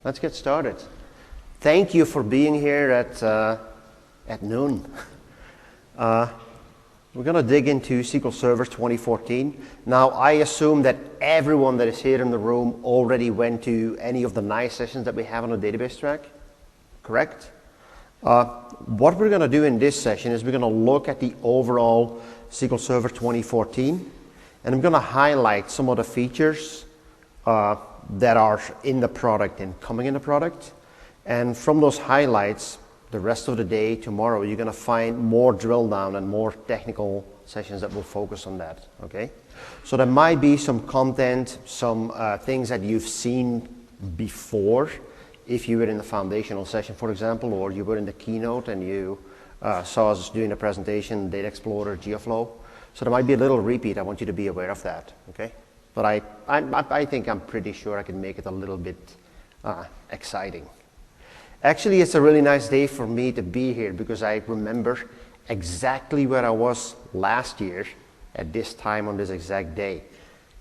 Let's get started. Thank you for being here at noon. We're going to dig into SQL Server 2014. Now, I assume that everyone that is here in the room already went to any of the nice sessions that we have on the database track, correct? What we're going to do in this session is we're going to look at the overall SQL Server 2014, and I'm going to highlight some of the features that are in the product and coming in the product. And from those highlights, the rest of the day, tomorrow, you're going to find more drill down and more technical sessions that will focus on that, okay? So there might be some content, some things that you've seen before, if you were in the foundational session, for example, or you were in the keynote and you saw us doing a presentation, Data Explorer, GeoFlow. So there might be a little repeat. I want you to be aware of that, okay? But I think I'm pretty sure I can make it a little bit exciting. Actually, it's a really nice day for me to be here because I remember exactly where I was last year at this time on this exact day.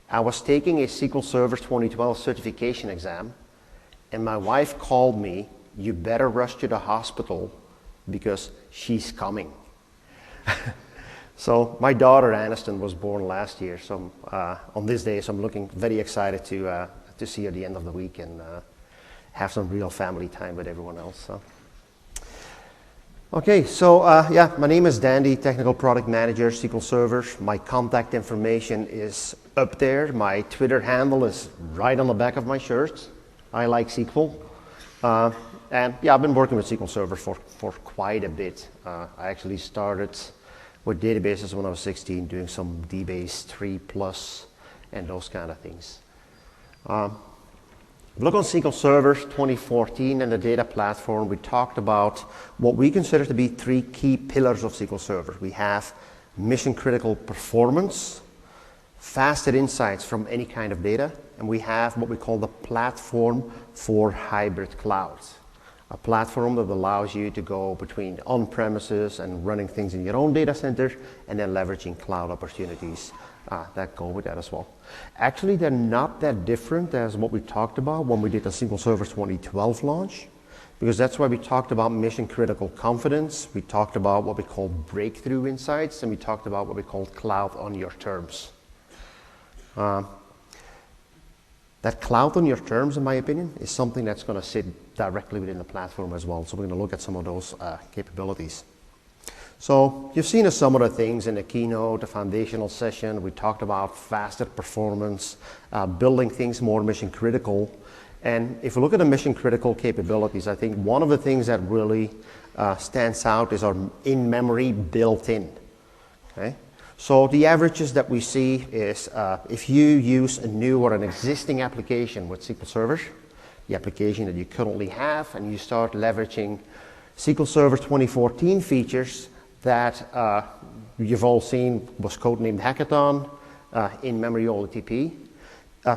I was taking a SQL Server 2012 certification exam, and my wife called me, "You better rush to the hospital because she's coming." So my daughter Aniston was born last year, so on this day, so I'm looking very excited to see her at the end of the week and have some real family time with everyone else. So. Okay, so yeah, my name is Dandy, Technical Product Manager, SQL Server. My contact information is up there. My Twitter handle is right on the back of my shirt. I like SQL. And yeah, I've been working with SQL Server for quite a bit. I actually started with databases when I was 16, doing some DBase 3+ and those kind of things. Look on SQL Server 2014 and the data platform. We talked about what we consider to be 3 key pillars of SQL Server. We have mission critical performance, faster insights from any kind of data, and we have what we call the platform for hybrid clouds. A platform that allows you to go between on-premises and running things in your own data center and then leveraging cloud opportunities that go with that as well. Actually, they're not that different as what we talked about when we did the SQL Server 2012 launch, because that's why we talked about mission critical confidence, we talked about what we call breakthrough insights, and we talked about what we call cloud on your terms. That cloud on your terms, in my opinion, is something that's going to sit directly within the platform as well. So we're going to look at some of those capabilities. So you've seen some of the things in the keynote, the foundational session. We talked about faster performance, building things more mission critical. And if we look at the mission critical capabilities, I think one of the things that really stands out is our in-memory built-in. Okay? So the averages that we see is if you use a new or an existing application with SQL Server, the application that you currently have, and you start leveraging SQL Server 2014 features that you've all seen was codenamed Hackathon, in-memory OLTP,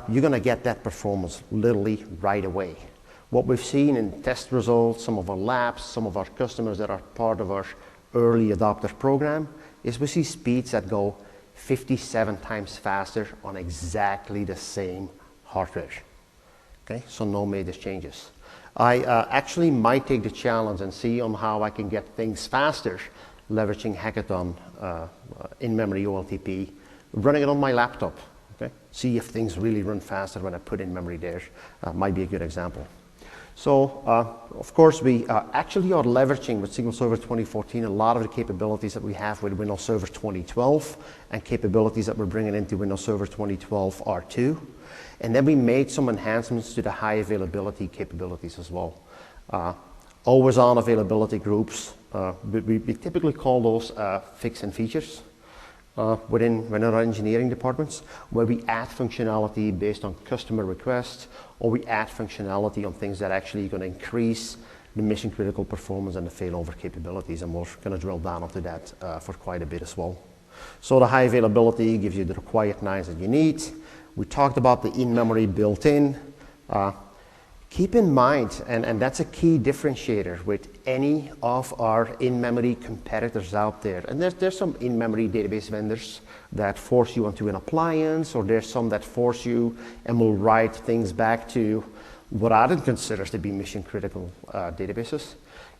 you're going to get that performance literally right away. What we've seen in test results, some of our labs, some of our customers that are part of our early adopter program, is we see speeds that go 57 times faster on exactly the same hardware. Okay, so no major changes. I actually might take the challenge and see on how I can get things faster leveraging Hackathon in-memory OLTP, running it on my laptop. Okay, see if things really run faster when I put in memory there. Might be a good example. So, of course, we actually are leveraging with SQL Server 2014 a lot of the capabilities that we have with Windows Server 2012 and capabilities that we're bringing into Windows Server 2012 R2. And then we made some enhancements to the high availability capabilities as well. Always on availability groups. We typically call those fix and features within our engineering departments, where we add functionality based on customer requests, or we add functionality on things that actually are going to increase the mission critical performance and the failover capabilities, and we're going to drill down onto that for quite a bit as well. So the high availability gives you the required nines that you need. We talked about the in-memory built-in. Keep in mind, and that's a key differentiator with any of our in-memory competitors out there. And there's some in-memory database vendors that force you onto an appliance, or there's some that force you and will write things back to what I don't consider to be mission critical databases.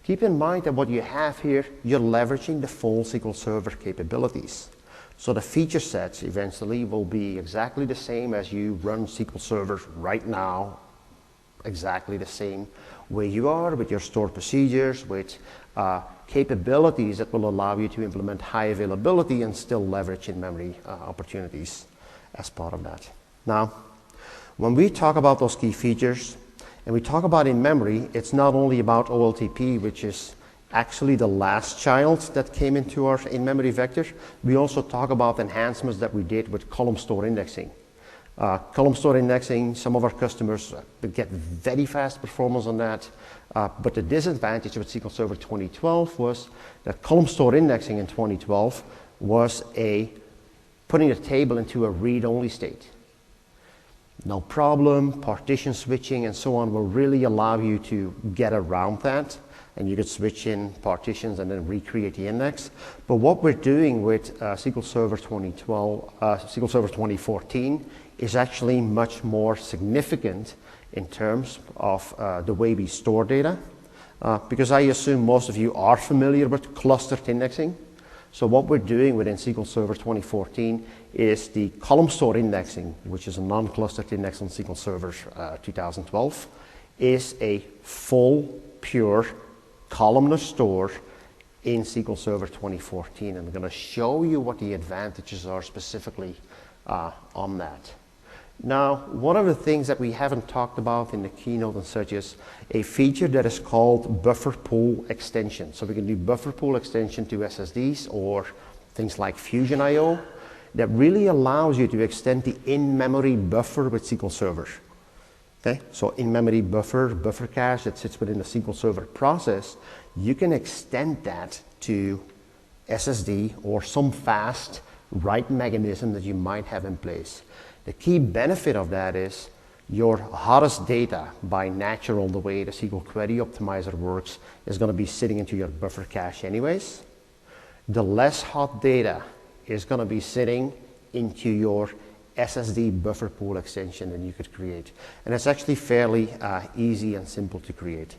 Keep in mind that what you have here, you're leveraging the full SQL Server capabilities. So the feature sets eventually will be exactly the same as you run SQL Server right now, exactly the same way you are with your stored procedures, with capabilities that will allow you to implement high availability and still leverage in-memory opportunities as part of that. Now, when we talk about those key features and we talk about in-memory, it's not only about OLTP, which is actually the last child that came into our in-memory vector. We also talk about enhancements that we did with column store indexing. Column store indexing, some of our customers get very fast performance on that, but the disadvantage with SQL Server 2012 was that column store indexing in 2012 was putting a table into a read-only state. No problem, partition switching and so on will really allow you to get around that, and you could switch in partitions and then recreate the index. But what we're doing with SQL Server 2014 is actually much more significant in terms of the way we store data, because I assume most of you are familiar with clustered indexing. So what we're doing within SQL Server 2014 is the column store indexing, which is a non-clustered index on SQL Server 2012, is a full, pure columnar store in SQL Server 2014. And I'm going to show you what the advantages are specifically on that. Now, one of the things that we haven't talked about in the keynote and such is a feature that is called buffer pool extension. So we can do buffer pool extension to SSDs or things like Fusion IO that really allows you to extend the in-memory buffer with SQL Server. Okay, so in-memory buffer cache that sits within the SQL Server process, you can extend that to SSD or some fast write mechanism that you might have in place. The key benefit of that is your hottest data, by natural, the way the SQL Query Optimizer works, is going to be sitting into your buffer cache anyways. The less hot data is going to be sitting into your SSD buffer pool extension that you could create. And it's actually fairly easy and simple to create.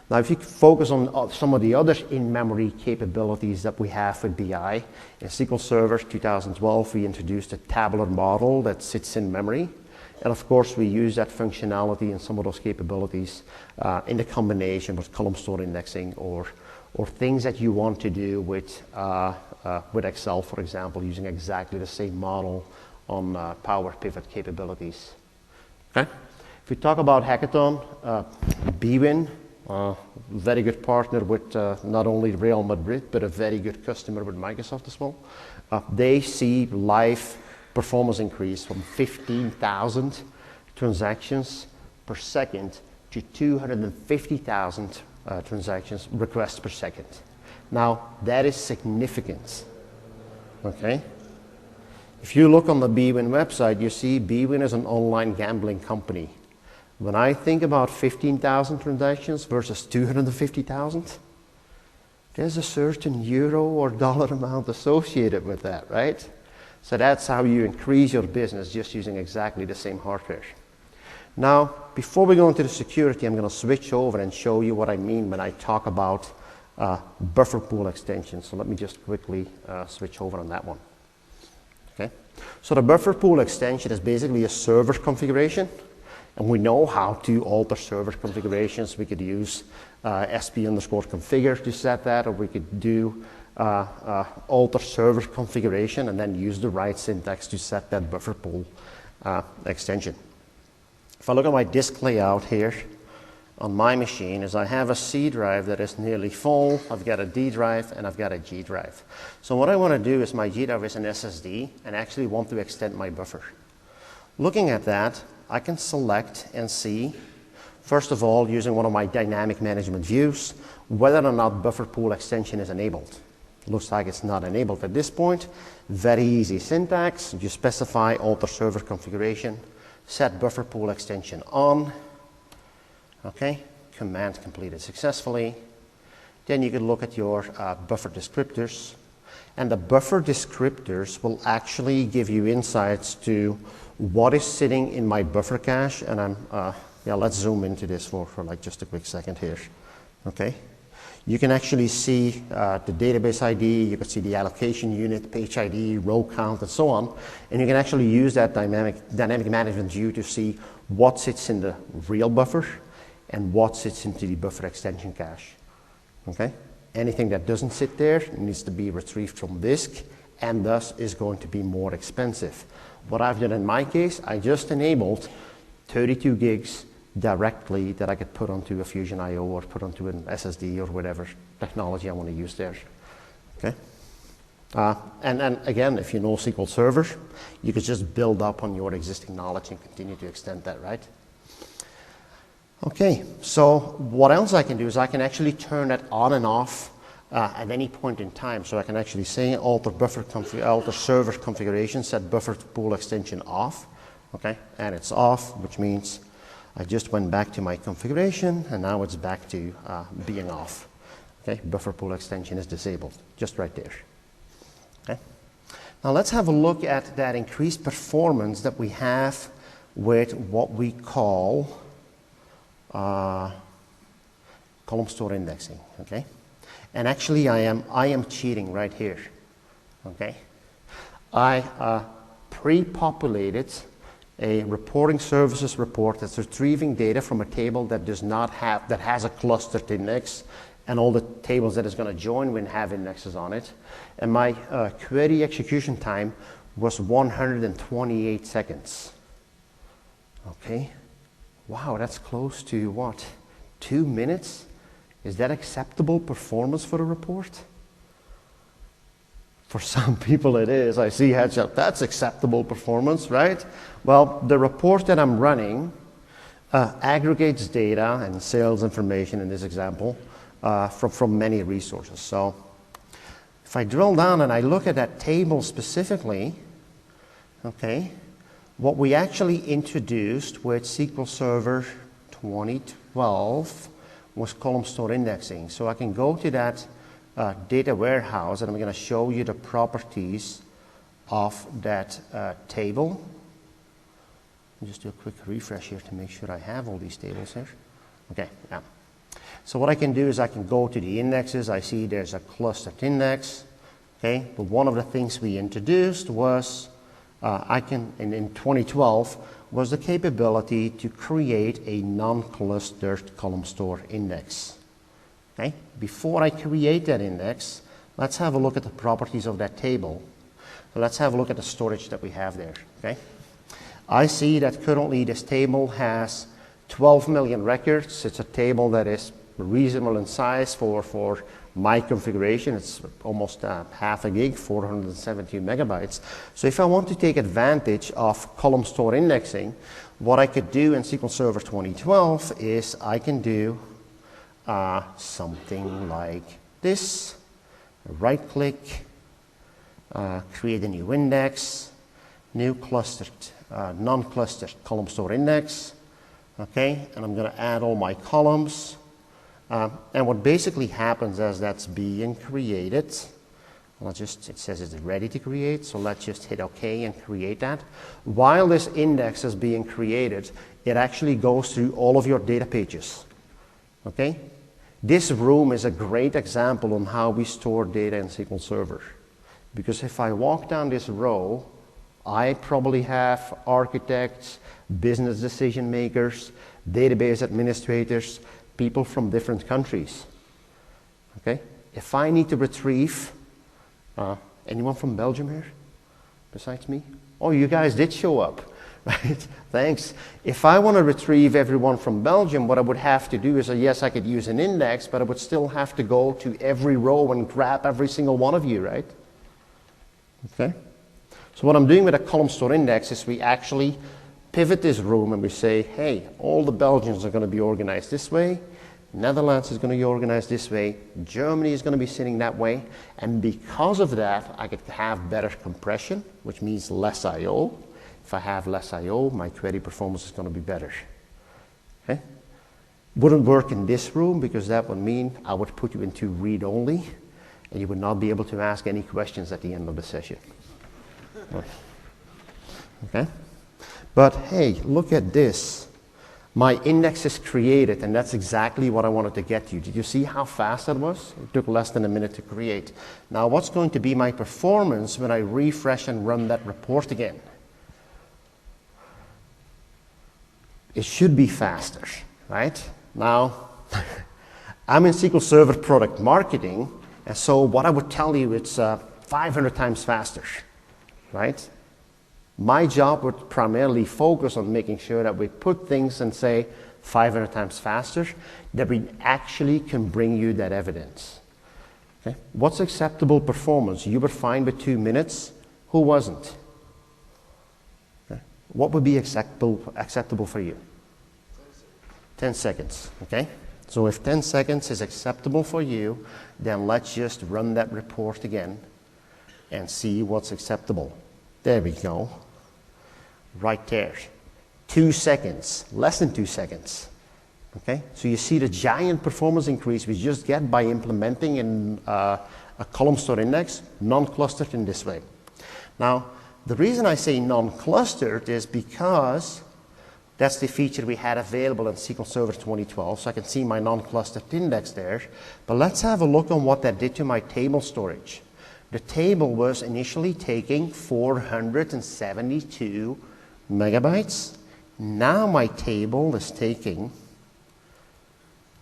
Now, if you focus on some of the other in-memory capabilities that we have with BI, in SQL Server 2012, we introduced a tabular model that sits in memory. And of course, we use that functionality and some of those capabilities in the combination with column store indexing or things that you want to do with Excel, for example, using exactly the same model on Power Pivot capabilities. Okay. If we talk about Hackathon, bwin, very good partner with not only Real Madrid, but a very good customer with Microsoft as well. They see live performance increase from 15,000 transactions per second to 250,000 transactions requests per second. Now, that is significant. Okay. If you look on the bwin website, you see bwin is an online gambling company. When I think about 15,000 transactions versus 250,000, there's a certain euro or dollar amount associated with that, right? So that's how you increase your business just using exactly the same hardware. Now, before we go into the security, I'm going to switch over and show you what I mean when I talk about buffer pool extension. So let me just quickly switch over on that one. Okay. So the buffer pool extension is basically a server configuration, and we know how to alter server configurations. We could use sp_configure to set that, or we could do alter server configuration and then use the right syntax to set that buffer pool extension. If I look at my disk layout here on my machine, is I have a C drive that is nearly full, I've got a D drive, and I've got a G drive. So what I want to do is my G drive is an SSD and actually want to extend my buffer. Looking at that, I can select and see, first of all, using one of my dynamic management views, whether or not buffer pool extension is enabled. Looks like it's not enabled at this point. Very easy syntax. You specify alter server configuration, set buffer pool extension on. Okay, command completed successfully. Then you can look at your buffer descriptors, and the buffer descriptors will actually give you insights to what is sitting in my buffer cache, and I'm yeah, let's zoom into this for like just a quick second here. Okay. You can actually see the database ID, you can see the allocation unit, page ID, row count, and so on. And you can actually use that dynamic management view to see what sits in the real buffer and what sits into the buffer extension cache. Okay? Anything that doesn't sit there needs to be retrieved from disk and thus is going to be more expensive. What I've done in my case, I just enabled 32 gigs directly that I could put onto a Fusion IO or put onto an SSD or whatever technology I want to use there. Okay. And again, if you know SQL Server, you could just build up on your existing knowledge and continue to extend that, right? Okay, so what else I can do is I can actually turn that on and off at any point in time. So I can actually say alter server configuration, set buffer pool extension off. Okay, and it's off, which means I just went back to my configuration and now it's back to being off. Okay, buffer pool extension is disabled, just right there. Okay. Now let's have a look at that increased performance that we have with what we call column store indexing. Okay, and actually I am cheating right here. Okay, I pre-populated a reporting services report that's retrieving data from a table that has a clustered index, and all the tables that it's going to join will have indexes on it. And my query execution time was 128 seconds. Okay, wow, that's close to what? 2 minutes? Is that acceptable performance for a report? For some people it is. I see heads up, that's acceptable performance, right? Well, the report that I'm running aggregates data and sales information in this example from many resources. So if I drill down and I look at that table specifically, okay, what we actually introduced with SQL Server 2012 was column store indexing. So I can go to that data warehouse and I'm going to show you the properties of that table. I'll just do a quick refresh here to make sure I have all these tables here. Okay, yeah. So what I can do is I can go to the indexes. I see there's a clustered index. Okay, but one of the things we introduced was in 2012 was the capability to create a non-clustered column store index. Okay, before I create that index, let's have a look at the properties of that table. So let's have a look at the storage that we have there. Okay, I see that currently this table has 12 million records. It's a table that is reasonable in size for my configuration. It's almost half a gig, 470 megabytes. So if I want to take advantage of column store indexing, what I could do in SQL Server 2012 is I can do something like this. Right click, create a new index, new clustered, non-clustered column store index. Okay, and I'm going to add all my columns. And what basically happens as that's being created, it says it's ready to create, so let's just hit OK and create that. While this index is being created, it actually goes through all of your data pages. Okay? This room is a great example on how we store data in SQL Server. Because if I walk down this row, I probably have architects, business decision makers, database administrators, people from different countries. Okay? If I need to retrieve, anyone from Belgium here besides me? Oh, you guys did show up, right? Thanks. If I want to retrieve everyone from Belgium, what I would have to do is, yes, I could use an index, but I would still have to go to every row and grab every single one of you, right? Okay? So what I'm doing with a column store index is we actually pivot this room and we say, hey, all the Belgians are going to be organized this way, Netherlands is going to be organized this way, Germany is going to be sitting that way, and because of that, I could have better compression, which means less I/O. If I have less I/O, my query performance is going to be better. Okay? Wouldn't work in this room because that would mean I would put you into read-only, and you would not be able to ask any questions at the end of the session. Okay? But hey, look at this. My index is created, and that's exactly what I wanted to get you. Did you see how fast that was? It took less than a minute to create. Now, what's going to be my performance when I refresh and run that report again? It should be faster, right? Now, I'm in SQL Server Product Marketing, and so what I would tell you, it's 500 times faster, right? My job would primarily focus on making sure that we put things and say 500 times faster, that we actually can bring you that evidence. Okay? What's acceptable performance? You were fine with 2 minutes. Who wasn't? Okay. What would be acceptable for you? 10 seconds. Okay? So if 10 seconds is acceptable for you, then let's just run that report again and see what's acceptable. There we go. Right there. 2 seconds, less than 2 seconds. Okay, so you see the giant performance increase we just get by implementing a column store index, non-clustered in this way. Now, the reason I say non-clustered is because that's the feature we had available in SQL Server 2012, so I can see my non-clustered index there. But let's have a look on what that did to my table storage. The table was initially taking 472 megabytes. Now my table is taking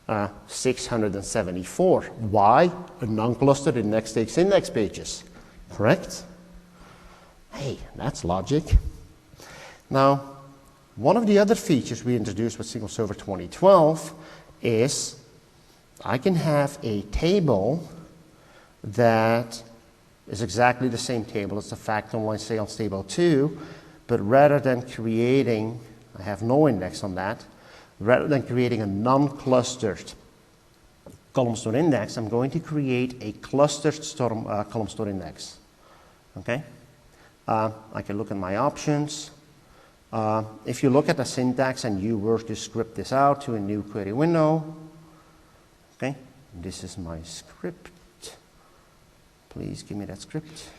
674. Why? A non-clustered index takes index pages, correct? Hey, that's logic. Now, one of the other features we introduced with SQL Server 2012 is I can have a table that is exactly the same table as the fact online sales table 2, but rather than creating, I have no index on that, rather than creating a non-clustered column store index, I'm going to create a clustered column store index. Okay? I can look at my options. If you look at the syntax and you were to script this out to a new query window, okay, this is my script. Please give me that script.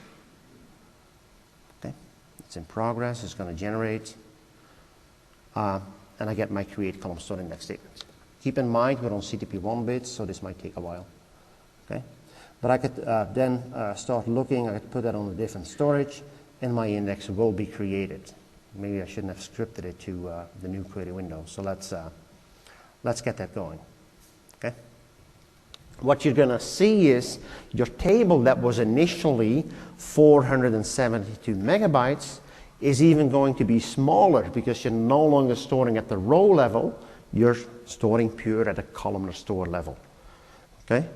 Okay, it's in progress, it's going to generate, and I get my create column store index statement. Keep in mind we're on CTP 1 bits, so this might take a while. Okay, but I could then start looking. I could put that on a different storage, and my index will be created. Maybe I shouldn't have scripted it to the new query window. So let's get that going. Okay. What you're going to see is your table that was initially 472 megabytes is even going to be smaller because you're no longer storing at the row level. You're storing pure at a columnar store level. Okay.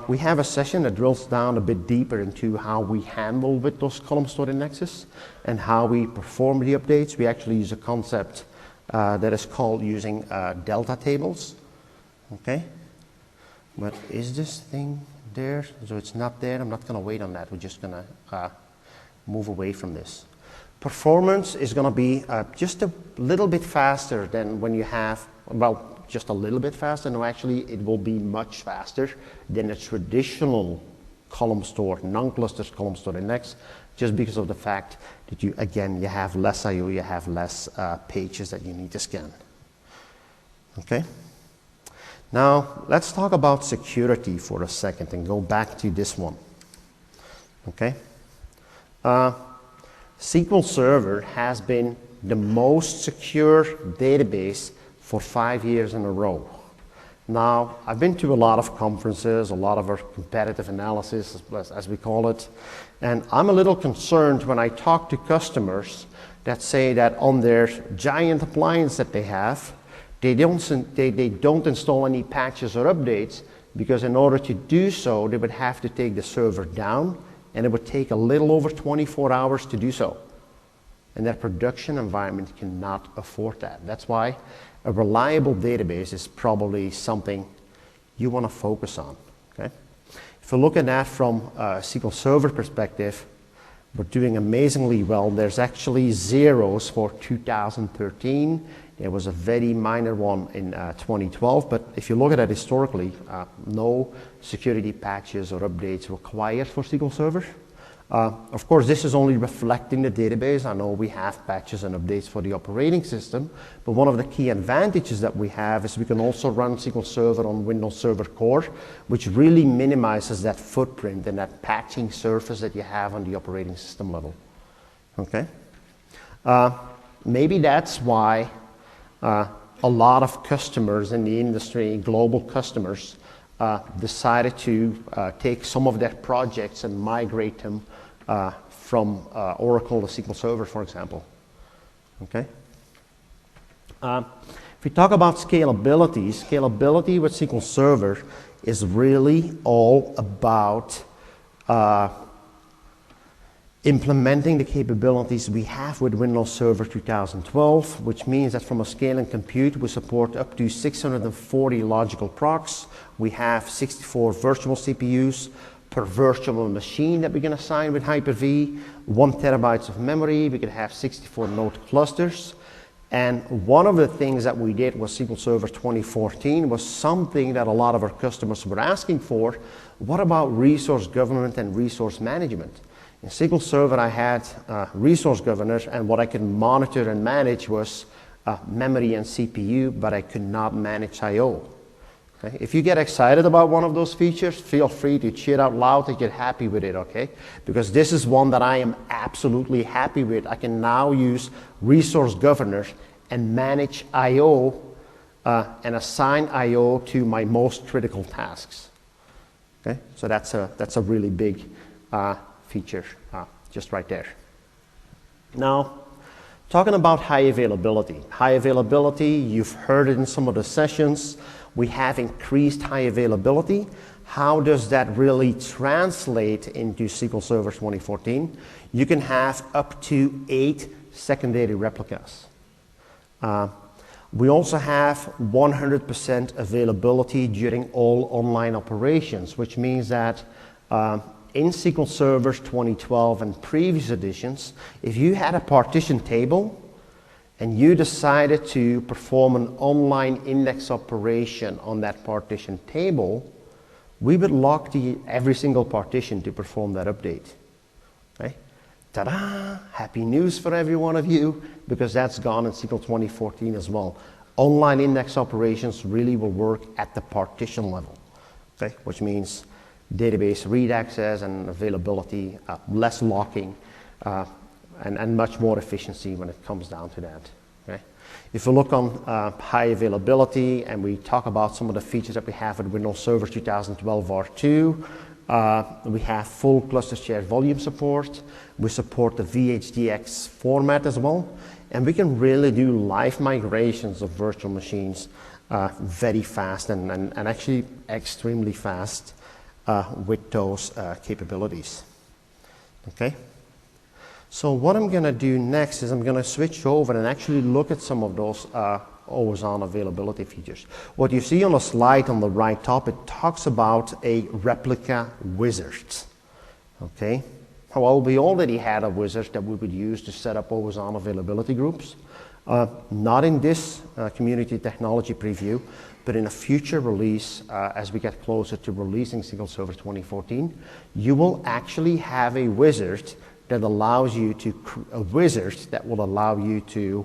We have a session that drills down a bit deeper into how we handle with those column store indexes and how we perform the updates. We actually use a concept that is called using delta tables. Okay, but is this thing there? So it's not there. I'm not going to wait on that. We're just going to move away from this. Performance is going to be just a little bit faster than when you have, well, just a little bit faster. No, actually, it will be much faster than a traditional column store, non-clustered column store index, just because of the fact that you have less I/O, you have less pages that you need to scan. Okay. Now let's talk about security for a second and go back to this one. Okay. SQL Server has been the most secure database for 5 years in a row. Now, I've been to a lot of conferences, a lot of our competitive analysis, as we call it, and I'm a little concerned when I talk to customers that say that on their giant appliance that they have, they don't install any patches or updates because in order to do so, they would have to take the server down, and it would take a little over 24 hours to do so. And their production environment cannot afford that. That's why a reliable database is probably something you want to focus on. Okay? If you look at that from a SQL Server perspective, we're doing amazingly well. There's actually zeros for 2013. There was a very minor one in 2012, but if you look at it historically, no security patches or updates required for SQL Server. Of course, this is only reflecting the database. I know we have patches and updates for the operating system, but one of the key advantages that we have is we can also run SQL Server on Windows Server Core, which really minimizes that footprint and that patching surface that you have on the operating system level. Okay? Maybe that's why a lot of customers in the industry, global customers, decided to take some of their projects and migrate them from Oracle to SQL Server, for example. Okay. If we talk about scalability, scalability with SQL Server is really all about implementing the capabilities we have with Windows Server 2012, which means that from a scale and compute, we support up to 640 logical procs. We have 64 virtual CPUs per virtual machine that we can assign with Hyper-V, 1 terabyte of memory. We could have 64 node clusters. And one of the things that we did with SQL Server 2014 was something that a lot of our customers were asking for. What about resource governance and resource management? In SQL Server, I had resource governors, and what I could monitor and manage was memory and CPU, but I could not manage I/O. Okay? If you get excited about one of those features, feel free to cheer out loud and get happy with it, okay? Because this is one that I am absolutely happy with. I can now use resource governors and manage I/O and assign I/O to my most critical tasks. Okay? So that's a really big feature just right there. Now, talking about high availability. High availability, you've heard it in some of the sessions. We have increased high availability. How does that really translate into SQL Server 2014? You can have up to 8 secondary replicas. We also have 100% availability during all online operations, which means that in SQL Server 2012 and previous editions, if you had a partition table and you decided to perform an online index operation on that partition table, we would lock every single partition to perform that update. Okay? Ta-da! Happy news for every one of you, because that's gone in SQL 2014 as well. Online index operations really will work at the partition level, okay? Which means database read access and availability, less locking, and much more efficiency when it comes down to that. Okay? If we look on high availability and we talk about some of the features that we have with Windows Server 2012 R2, we have full cluster shared volume support. We support the VHDX format as well, and we can really do live migrations of virtual machines very fast and actually extremely fast with those capabilities. Okay? So what I'm going to do next is I'm going to switch over and actually look at some of those always-on availability features. What you see on the slide on the right top, it talks about a replica wizard. Okay? Well, we already had a wizard that we would use to set up always-on availability groups. Not in this community technology preview, but in a future release, as we get closer to releasing SQL Server 2014, you will actually have a wizard that allows you to will allow you to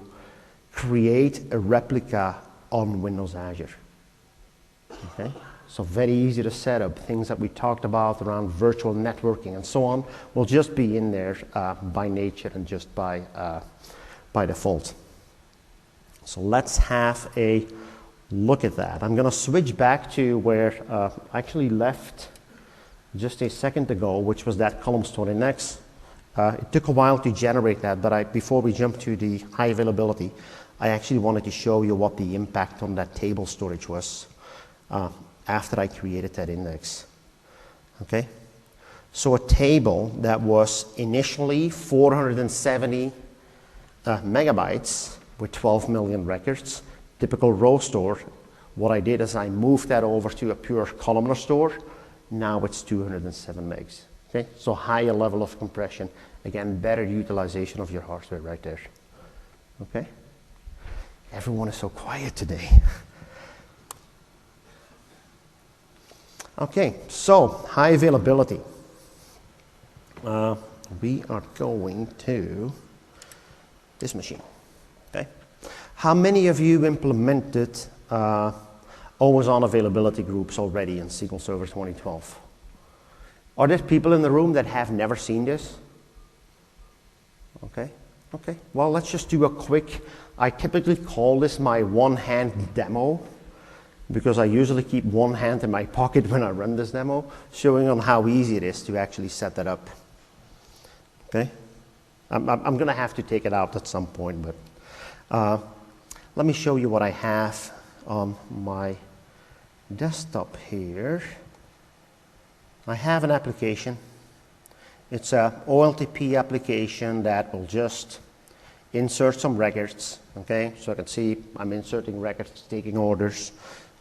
create a replica on Windows Azure. Okay? So very easy to set up. Things that we talked about around virtual networking and so on will just be in there by nature and just by default. So let's have a look at that. I'm going to switch back to where I actually left just a second ago, which was that column store index. It took a while to generate that, but before we jump to the high availability, I actually wanted to show you what the impact on that table storage was after I created that index. Okay? So a table that was initially 470 megabytes with 12 million records, typical row store, what I did is I moved that over to a pure columnar store. Now it's 207 megs. Okay? So higher level of compression. Again, better utilization of your hardware right there. Okay? Everyone is so quiet today. Okay, so high availability. we are going to this machine. Okay. How many of you implemented always-on availability groups already in SQL Server 2012? Are there people in the room that have never seen this? Okay. Okay. Well, let's just do a quick. I typically call this my one-hand demo, because I usually keep one hand in my pocket when I run this demo, showing on how easy it is to actually set that up. Okay? I'm going to have to take it out at some point, but let me show you what I have on my desktop here. I have an application. It's an OLTP application that will just insert some records. Okay? So I can see I'm inserting records, taking orders.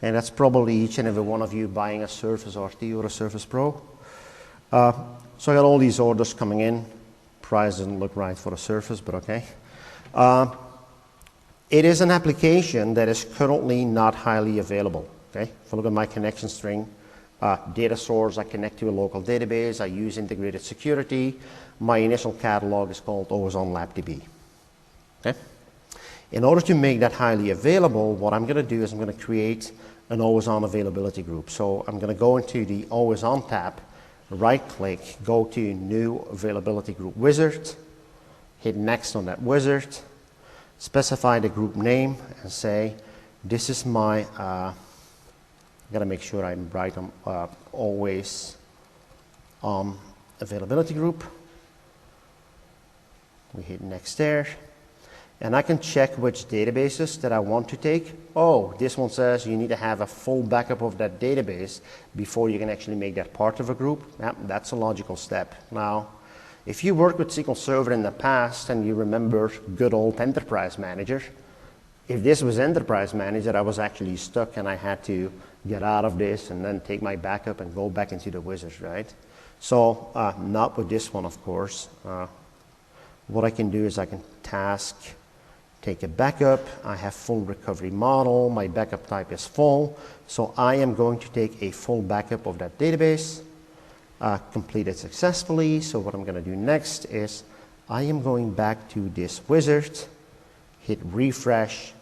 And that's probably each and every one of you buying a Surface RT or a Surface Pro. So I got all these orders coming in. Price doesn't look right for a Surface, but okay. It is an application that is currently not highly available. Okay? If I look at my connection string, data source, I connect to a local database, I use integrated security. My initial catalog is called always-on LabDB. Okay? In order to make that highly available, what I'm going to do is I'm going to create an always-on availability group. So I'm going to go into the always-on tab, right-click, go to New Availability Group Wizard, hit Next on that wizard, specify the group name, and say, this is my, I've got to make sure I'm right on always-on availability group. We hit Next there. And I can check which databases that I want to take. Oh, this one says you need to have a full backup of that database before you can actually make that part of a group. Yeah, that's a logical step. Now, if you worked with SQL Server in the past and you remember good old Enterprise Manager, if this was Enterprise Manager, I was actually stuck and I had to get out of this and then take my backup and go back into the wizard, right? So, not with this one, of course. What I can do is I can task take a backup. I have full recovery model. My backup type is full. So I am going to take a full backup of that database, complete it successfully. So what I'm going to do next is I am going back to this wizard, hit refresh,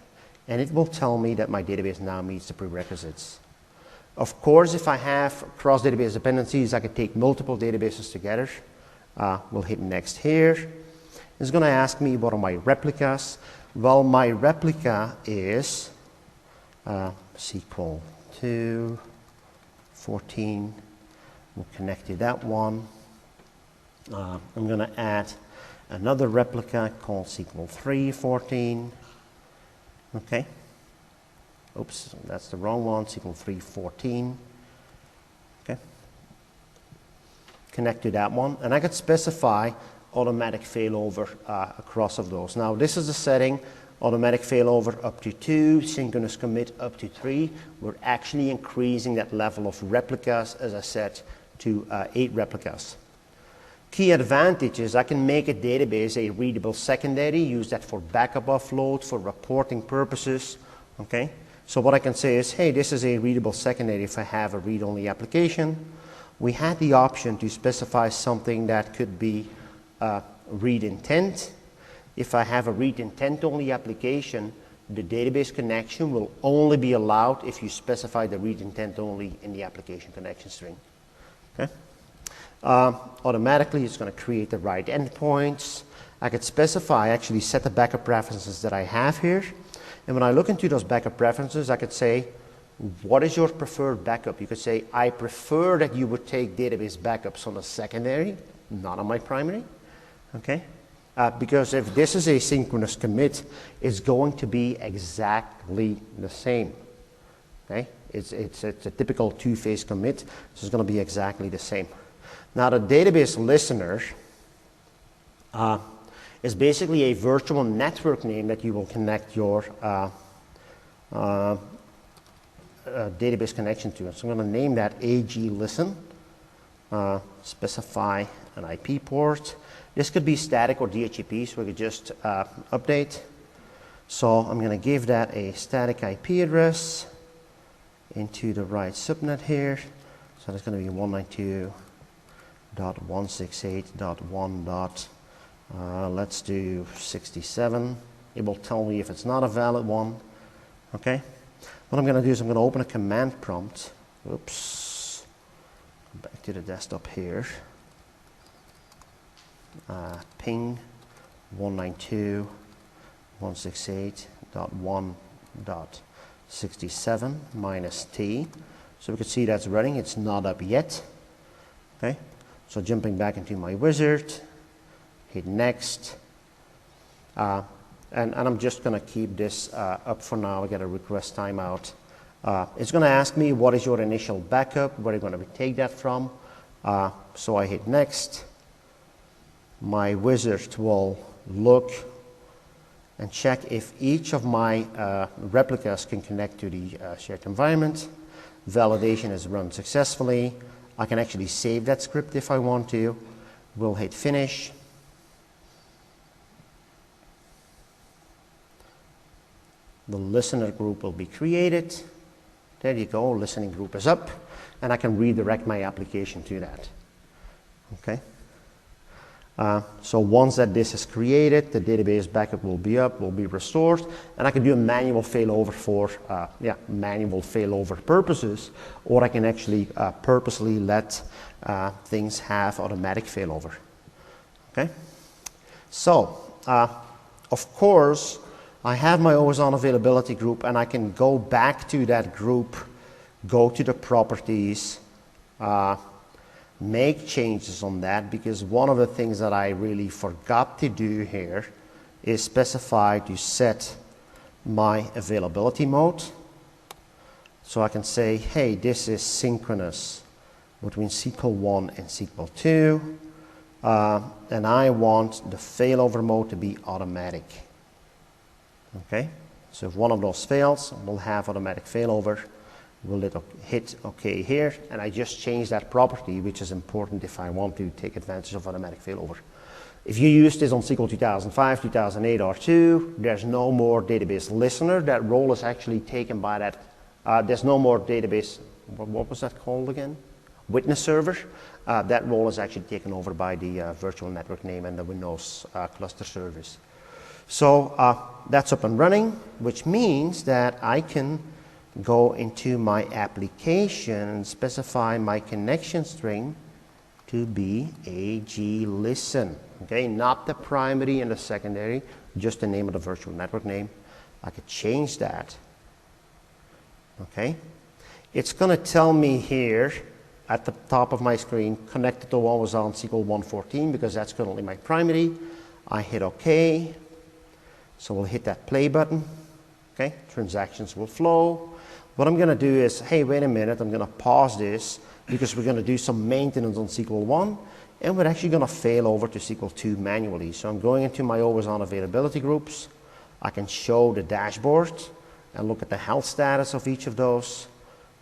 and it will tell me that my database now meets the prerequisites. Of course, if I have cross-database dependencies, I could take multiple databases together. We'll hit next here. It's going to ask me what are my replicas. Well, my replica is SQL 2, 14. We'll connect to that one. I'm going to add another replica called SQL 3, 14. Okay. Oops, that's the wrong one. SQL 3, 14. Okay. Connect to that one. And I could specify automatic failover across of those. Now this is the setting, automatic failover up to 2, synchronous commit up to 3. We're actually increasing that level of replicas, as I said, to 8 replicas. Key advantage is I can make a database a readable secondary, use that for backup offload, for reporting purposes. Okay, so what I can say is, hey, this is a readable secondary if I have a read-only application. We had the option to specify something that could be read intent. If I have a read intent only application, the database connection will only be allowed if you specify the read intent only in the application connection string. Okay? Automatically it's going to create the right endpoints. I could specify, actually set the backup preferences that I have here. And when I look into those backup preferences, I could say, what is your preferred backup? You could say, I prefer that you would take database backups on the secondary, not on my primary. Okay? Because if this is a synchronous commit, it's going to be exactly the same. Okay? It's a typical two-phase commit, so it's going to be exactly the same. Now the database listener is basically a virtual network name that you will connect your database connection to. So I'm going to name that AG listen, specify an IP port. This could be static or DHCP, so we could just update. So I'm going to give that a static IP address into the right subnet here. So that's going to be let's do 67. It will tell me if it's not a valid one. Okay. What I'm going to do is I'm going to open a command prompt. Oops. Back to the desktop here. Ping 192.168.1.67 minus T. So we can see that's running. It's not up yet. Okay. So jumping back into my wizard, hit next. And I'm just going to keep this up for now. I get a request timeout. It's going to ask me what is your initial backup, where are you going to take that from. So I hit next. My wizard will look and check if each of my replicas can connect to the shared environment. Validation is run successfully. I can actually save that script if I want to. We'll hit finish. The listener group will be created. There you go, listening group is up, and I can redirect my application to that. Okay. So once that this is created, the database backup will be up, will be restored, and I can do a manual failover for manual failover purposes, or I can actually purposely let things have automatic failover. Okay. So of course, I have my always on availability group, and I can go back to that group, go to the properties, make changes on that, because one of the things that I really forgot to do here is specify to set my availability mode. So I can say, hey, this is synchronous between SQL 1 and SQL 2, and I want the failover mode to be automatic. Okay, so if one of those fails, we'll have automatic failover. We'll hit OK here, and I just changed that property, which is important if I want to take advantage of automatic failover. If you use this on SQL 2005, 2008, or 2, there's no more database listener. That role is actually taken by that. There's no more database, what was that called again? Witness server. That role is actually taken over by the virtual network name and the Windows cluster service. So that's up and running, which means that I can go into my application and specify my connection string to be AG-listen. Okay, not the primary and the secondary, just the name of the virtual network name. I could change that. Okay, it's going to tell me here at the top of my screen, connected to always on SQL 114, because that's currently my primary. I hit OK. So we'll hit that play button. Okay, transactions will flow. What I'm going to do is, hey, wait a minute, I'm going to pause this because we're going to do some maintenance on SQL 1, and we're actually going to fail over to SQL 2 manually. So I'm going into my always on availability groups. I can show the dashboard and look at the health status of each of those.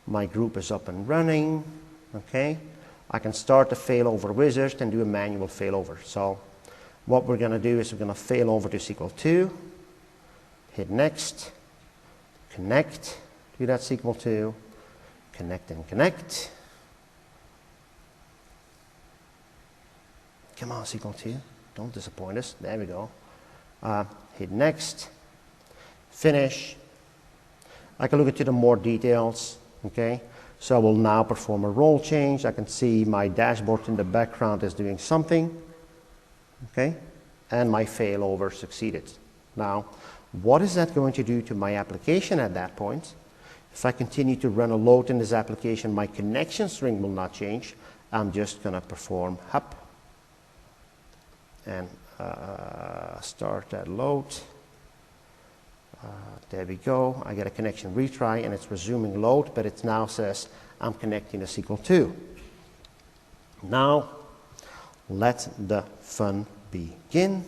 My group is up and running. Okay, I can start the failover wizard and do a manual failover. So what we're going to do is we're going to fail over to SQL 2, hit next, connect to that SQL 2, connect and connect. Come on, SQL 2, don't disappoint us. There we go. Hit next, finish. I can look into the more details. Okay, so I will now perform a role change. I can see my dashboard in the background is doing something. Okay, and my failover succeeded. Now, what is that going to do to my application at that point? If I continue to run a load in this application, my connection string will not change. I'm just going to perform hop and start that load. There we go. I get a connection retry, and it's resuming load, but it now says I'm connecting to SQL 2. Now, let the fun begin.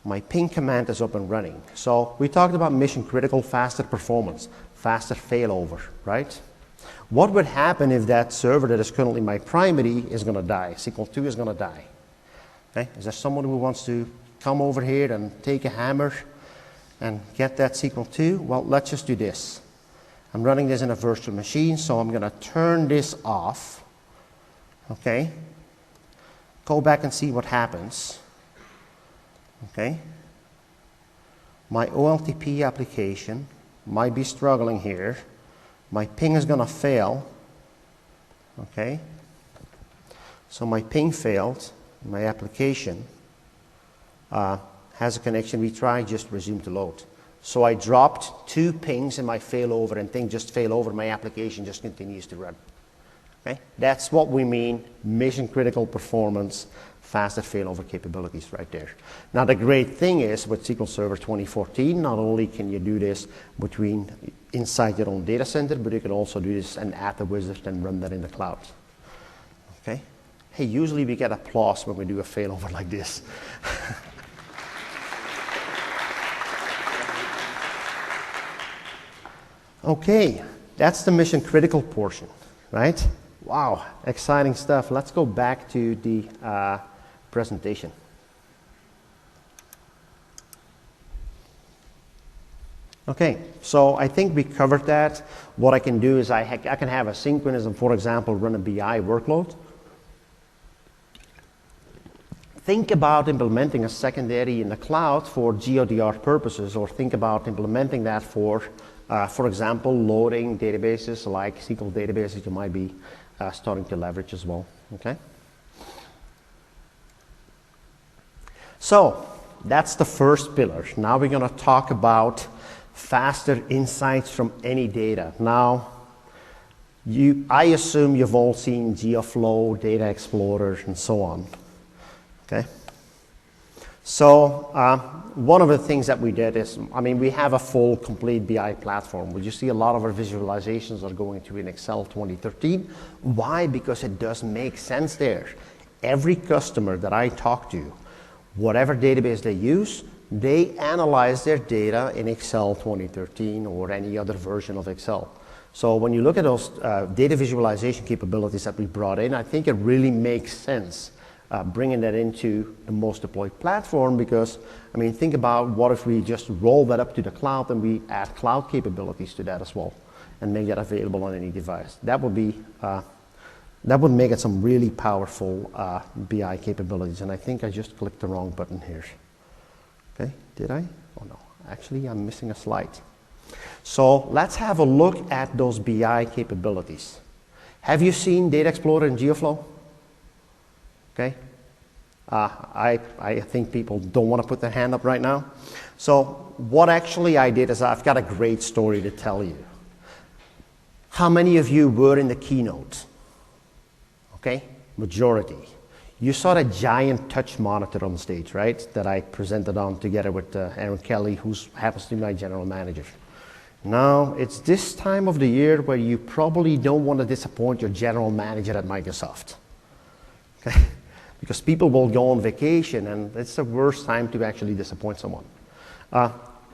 My ping command is up and running. So we talked about mission critical, faster performance, faster failover, right? What would happen if that server that is currently my primary is going to die? SQL 2 is going to die. Okay? Is there someone who wants to come over here and take a hammer and get that SQL 2? Well, let's just do this. I'm running this in a virtual machine, so I'm going to turn this off. Okay? go back and see what happens. Okay. My OLTP application might be struggling here. My ping is going to fail. Okay. So my ping failed. My application has a connection retry, just resume to load. So I dropped 2 pings in my failover, and thing just failed over. My application just continues to run. Okay? That's what we mean, mission critical performance, faster failover capabilities right there. Now the great thing is with SQL Server 2014, not only can you do this inside your own data center, but you can also do this and add the wizard and run that in the cloud. Okay? Hey, usually we get applause when we do a failover like this. Okay, that's the mission critical portion, right? Wow, exciting stuff. Let's go back to the presentation. Okay, so I think we covered that. What I can do is I can have a synchronous and, for example, run a BI workload. Think about implementing a secondary in the cloud for GeoDR purposes, or think about implementing that for example, loading databases like SQL databases you might be starting to leverage as well. Okay. So that's the first pillar. Now we're going to talk about faster insights from any data. Now, I assume you've all seen GeoFlow, Data Explorer, and so on. Okay. So one of the things that we did is, we have a full, complete BI platform. Where you see a lot of our visualizations are going to in Excel 2013. Why? Because it does make sense there. Every customer that I talk to, whatever database they use, they analyze their data in Excel 2013 or any other version of Excel. So when you look at those data visualization capabilities that we brought in, I think it really makes sense bringing that into the most deployed platform, because think about what if we just roll that up to the cloud and we add cloud capabilities to that as well and make that available on any device. That would be that would make it some really powerful BI capabilities. And I think I just clicked the wrong button here. Okay, did I? Oh no, actually I'm missing a slide. So let's have a look at those BI capabilities. Have you seen Data Explorer and GeoFlow? Okay, I think people don't want to put their hand up right now. So what actually I did is I've got a great story to tell you. How many of you were in the keynote? Okay, majority. You saw that giant touch monitor on stage, right? That I presented on together with Aaron Kelly, who happens to be my general manager. Now, it's this time of the year where you probably don't want to disappoint your general manager at Microsoft. Okay? Because people will go on vacation, and it's the worst time to actually disappoint someone.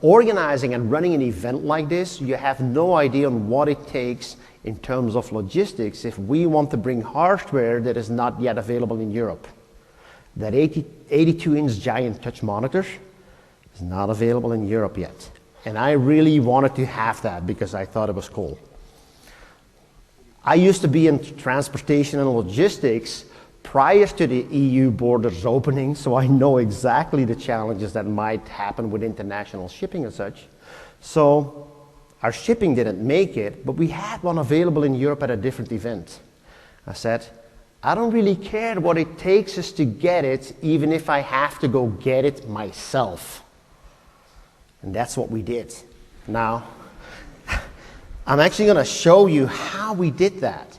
Organizing and running an event like this, you have no idea on what it takes in terms of logistics if we want to bring hardware that is not yet available in Europe. That 82-inch giant touch monitor is not available in Europe yet. And I really wanted to have that because I thought it was cool. I used to be in transportation and logistics prior to the EU borders opening, so I know exactly the challenges that might happen with international shipping and such. So our shipping didn't make it, but we had one available in Europe at a different event. I said, I don't really care what it takes us to get it, even if I have to go get it myself. And that's what we did. Now, I'm actually going to show you how we did that.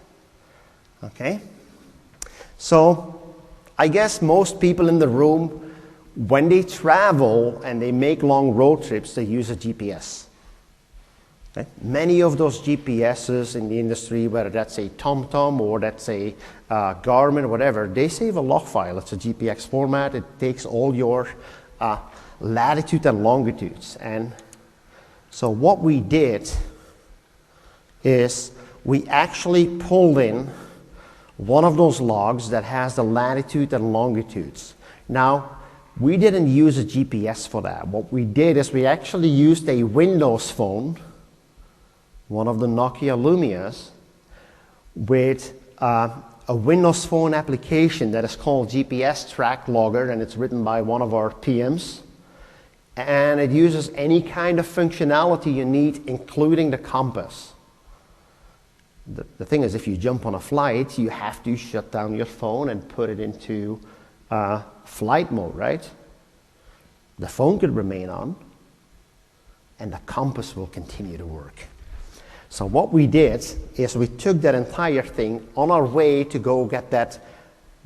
Okay? So, I guess most people in the room, when they travel and they make long road trips, they use a GPS. Okay? Many of those GPSs in the industry, whether that's a TomTom or that's a Garmin or whatever, they save a log file. It's a GPX format. It takes all your latitude and longitudes. And so what we did is we actually pulled in one of those logs that has the latitude and longitudes. Now, we didn't use a GPS for that. What we did is we actually used a Windows phone, one of the Nokia Lumias, with a Windows Phone application that is called GPS Track Logger, and it's written by one of our PMs. And it uses any kind of functionality you need, including the compass. The thing is, if you jump on a flight, you have to shut down your phone and put it into flight mode, right? The phone could remain on, and the compass will continue to work. So what we did is we took that entire thing on our way to go get that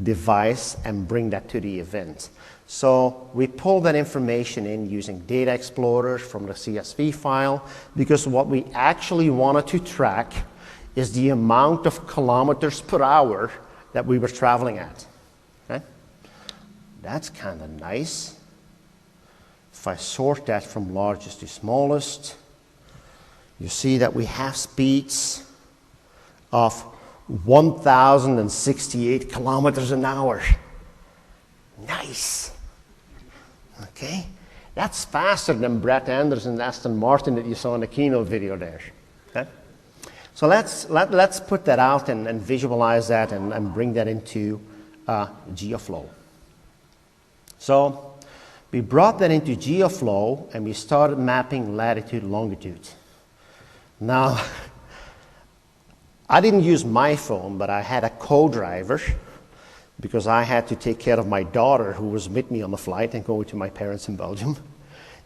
device and bring that to the event. So we pulled that information in using data explorers from the CSV file, because what we actually wanted to track is the amount of kilometers per hour that we were traveling at. Okay? That's kind of nice. If I sort that from largest to smallest, you see that we have speeds of 1,068 kilometers an hour. Nice. Okay, that's faster than Brett Anderson's Aston Martin that you saw in the keynote video there. Okay, so let's put that out and visualize that and bring that into GeoFlow. So we brought that into GeoFlow and we started mapping latitude, longitude. Now, I didn't use my phone, but I had a co-driver because I had to take care of my daughter who was with me on the flight and going to my parents in Belgium.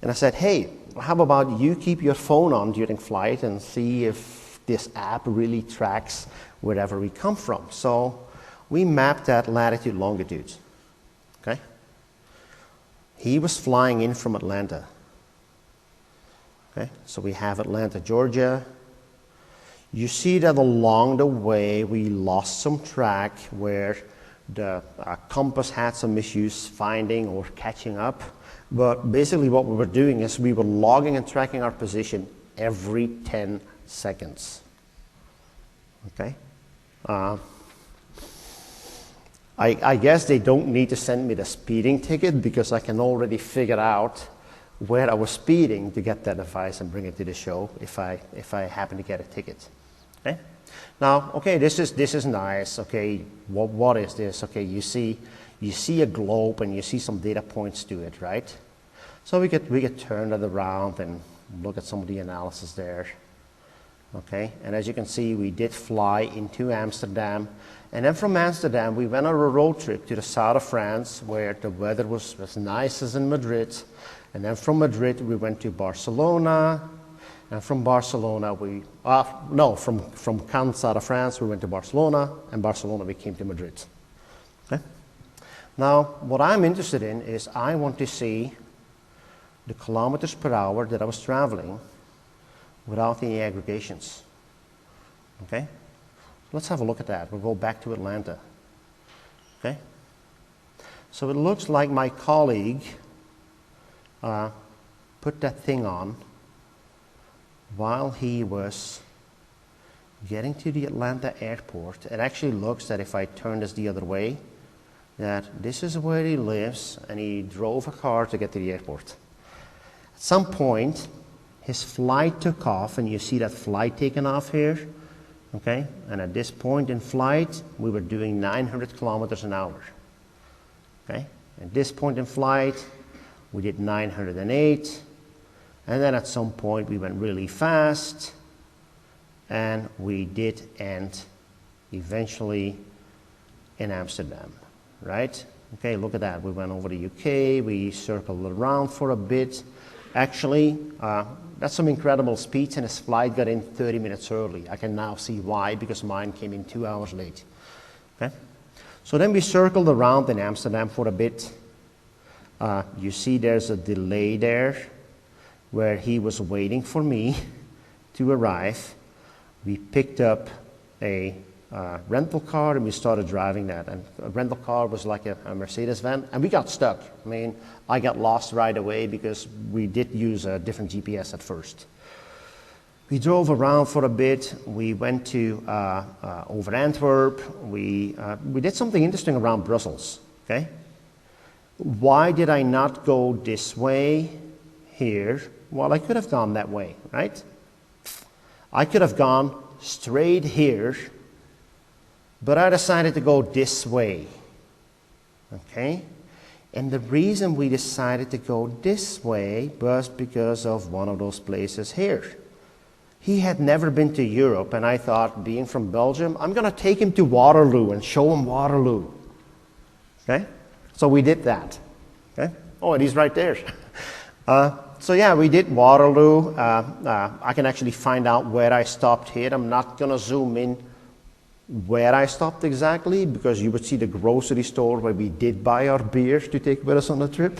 And I said, hey, how about you keep your phone on during flight and see if this app really tracks wherever we come from. So we mapped that latitude, longitude. Okay? He was flying in from Atlanta. Okay, so we have Atlanta, Georgia. You see that along the way we lost some track where the compass had some issues finding or catching up. But basically what we were doing is we were logging and tracking our position every 10 seconds. Okay? I guess they don't need to send me the speeding ticket because I can already figure out where I was speeding to get that device and bring it to the show if I happen to get a ticket. Okay? Now, okay, this is nice. Okay, what is this? Okay, you see a globe and you see some data points to it, right? So we could turn that around and look at some of the analysis there. Okay, and as you can see, we did fly into Amsterdam, and then from Amsterdam we went on a road trip to the south of France where the weather was as nice as in Madrid. And then from Madrid, we went to Barcelona. And from Barcelona, from Cannes out of France, we went to Barcelona. And Barcelona, we came to Madrid. Okay? Now, what I'm interested in is I want to see the kilometers per hour that I was traveling without any aggregations. Okay? Let's have a look at that. We'll go back to Atlanta. Okay? So it looks like my colleague put that thing on while he was getting to the Atlanta airport. It actually looks that if I turn this the other way, that this is where he lives, and he drove a car to get to the airport. At some point, his flight took off, and you see that flight taking off here, okay? And at this point in flight, we were doing 900 kilometers an hour, okay? At this point in flight, we did 908, and then at some point we went really fast, and we did end eventually in Amsterdam, right? Okay, look at that. We went over the UK, we circled around for a bit. Actually, that's some incredible speeds, and his flight got in 30 minutes early. I can now see why, because mine came in 2 hours late. Okay? So then we circled around in Amsterdam for a bit. You see there's a delay there where he was waiting for me to arrive. We picked up a rental car and we started driving that. And a rental car was like a Mercedes van, and we got stuck. I mean, I got lost right away because we did use a different GPS at first. We drove around for a bit. We went to over Antwerp. We did something interesting around Brussels. Okay. Why did I not go this way here? Well, I could have gone that way, right? I could have gone straight here but I decided to go this way. Okay? And the reason we decided to go this way was because of one of those places here. He had never been to Europe, and I thought, being from Belgium, I'm going to take him to Waterloo and show him Waterloo. Okay? So we did that. Okay? Oh, and he's right there. So yeah, we did Waterloo. I can actually find out where I stopped here. I'm not going to zoom in where I stopped exactly, because you would see the grocery store where we did buy our beer to take with us on the trip.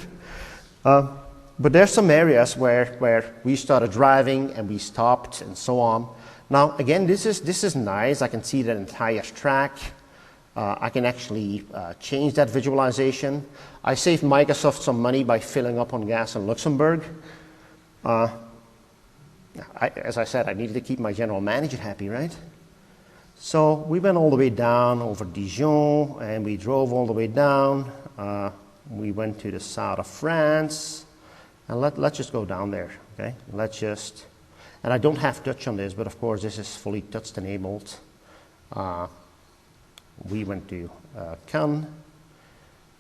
But there's some areas where we started driving and we stopped and so on. Now again, this is nice. I can see that entire track. I can actually change that visualization. I saved Microsoft some money by filling up on gas in Luxembourg. As I said, I needed to keep my general manager happy, right? So we went all the way down over Dijon, and we drove all the way down. We went to the south of France, and let's just go down there, okay? And I don't have touch on this, but of course this is fully touch enabled. We went to Cannes,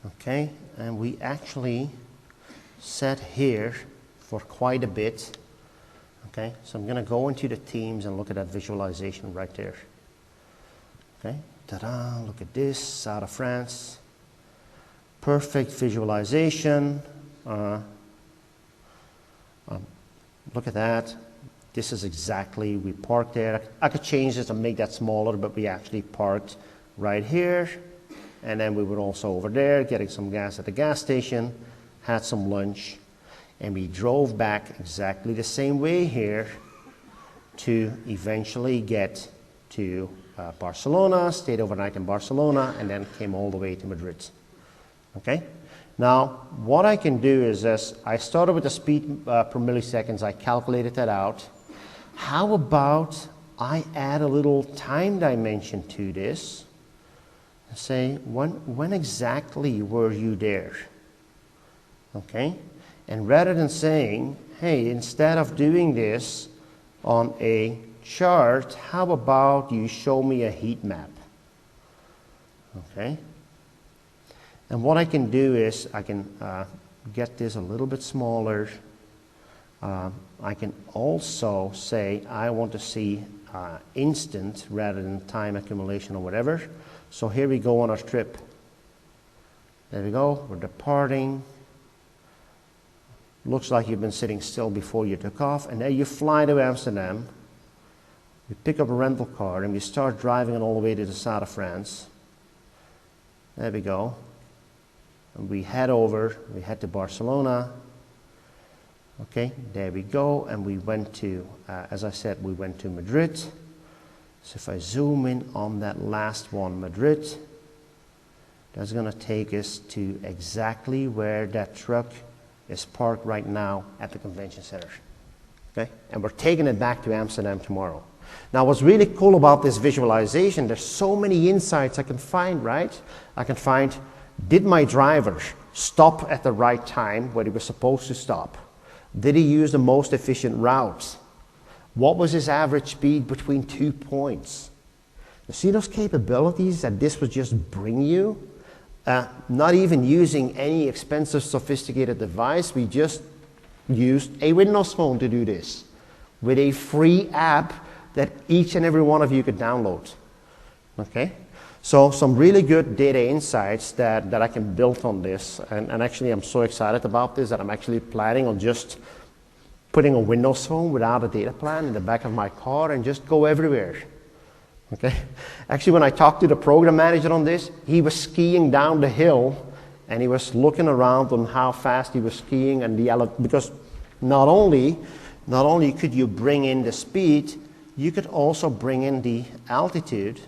okay? And we actually sat here for quite a bit, okay? So I'm gonna go into the Teams and look at that visualization right there. Okay, ta-da, look at this, south of France. Perfect visualization. Look at that. This is exactly, we parked there. I could change this and make that smaller, but we actually parked right here. And then we were also over there getting some gas at the gas station, had some lunch, and we drove back exactly the same way here to eventually get to Barcelona, stayed overnight in Barcelona, and then came all the way to Madrid. Okay? Now, what I can do is this. I started with the speed per milliseconds. I calculated that out. How about I add a little time dimension to this and say, when exactly were you there? Okay? And rather than saying, hey, instead of doing this on a chart, how about you show me a heat map? Okay, and what I can do is I can get this a little bit smaller. I can also say I want to see instant rather than time accumulation or whatever. So here we go on our trip. There we go, we're departing. Looks like you've been sitting still before you took off, and there you fly to Amsterdam. We pick up a rental car and we start driving it all the way to the south of France. There we go. And we head to Barcelona. Okay, there we go. And we went to, as I said, we went to Madrid. So if I zoom in on that last one, Madrid, that's going to take us to exactly where that truck is parked right now at the convention center. Okay, and we're taking it back to Amsterdam tomorrow. Now, what's really cool about this visualization, there's so many insights I can find, right? I can find, did my driver stop at the right time where he was supposed to stop? Did he use the most efficient routes? What was his average speed between 2 points? You see those capabilities that this would just bring you? Not even using any expensive, sophisticated device. We just used a Windows Phone to do this with a free app that each and every one of you could download. Okay? So some really good data insights that I can build on this. And actually I'm so excited about this that I'm actually planning on just putting a Windows Phone without a data plan in the back of my car and just go everywhere. Okay? Actually, when I talked to the program manager on this, he was skiing down the hill and he was looking around on how fast he was skiing, and because not only could you bring in the speed, you could also bring in the altitude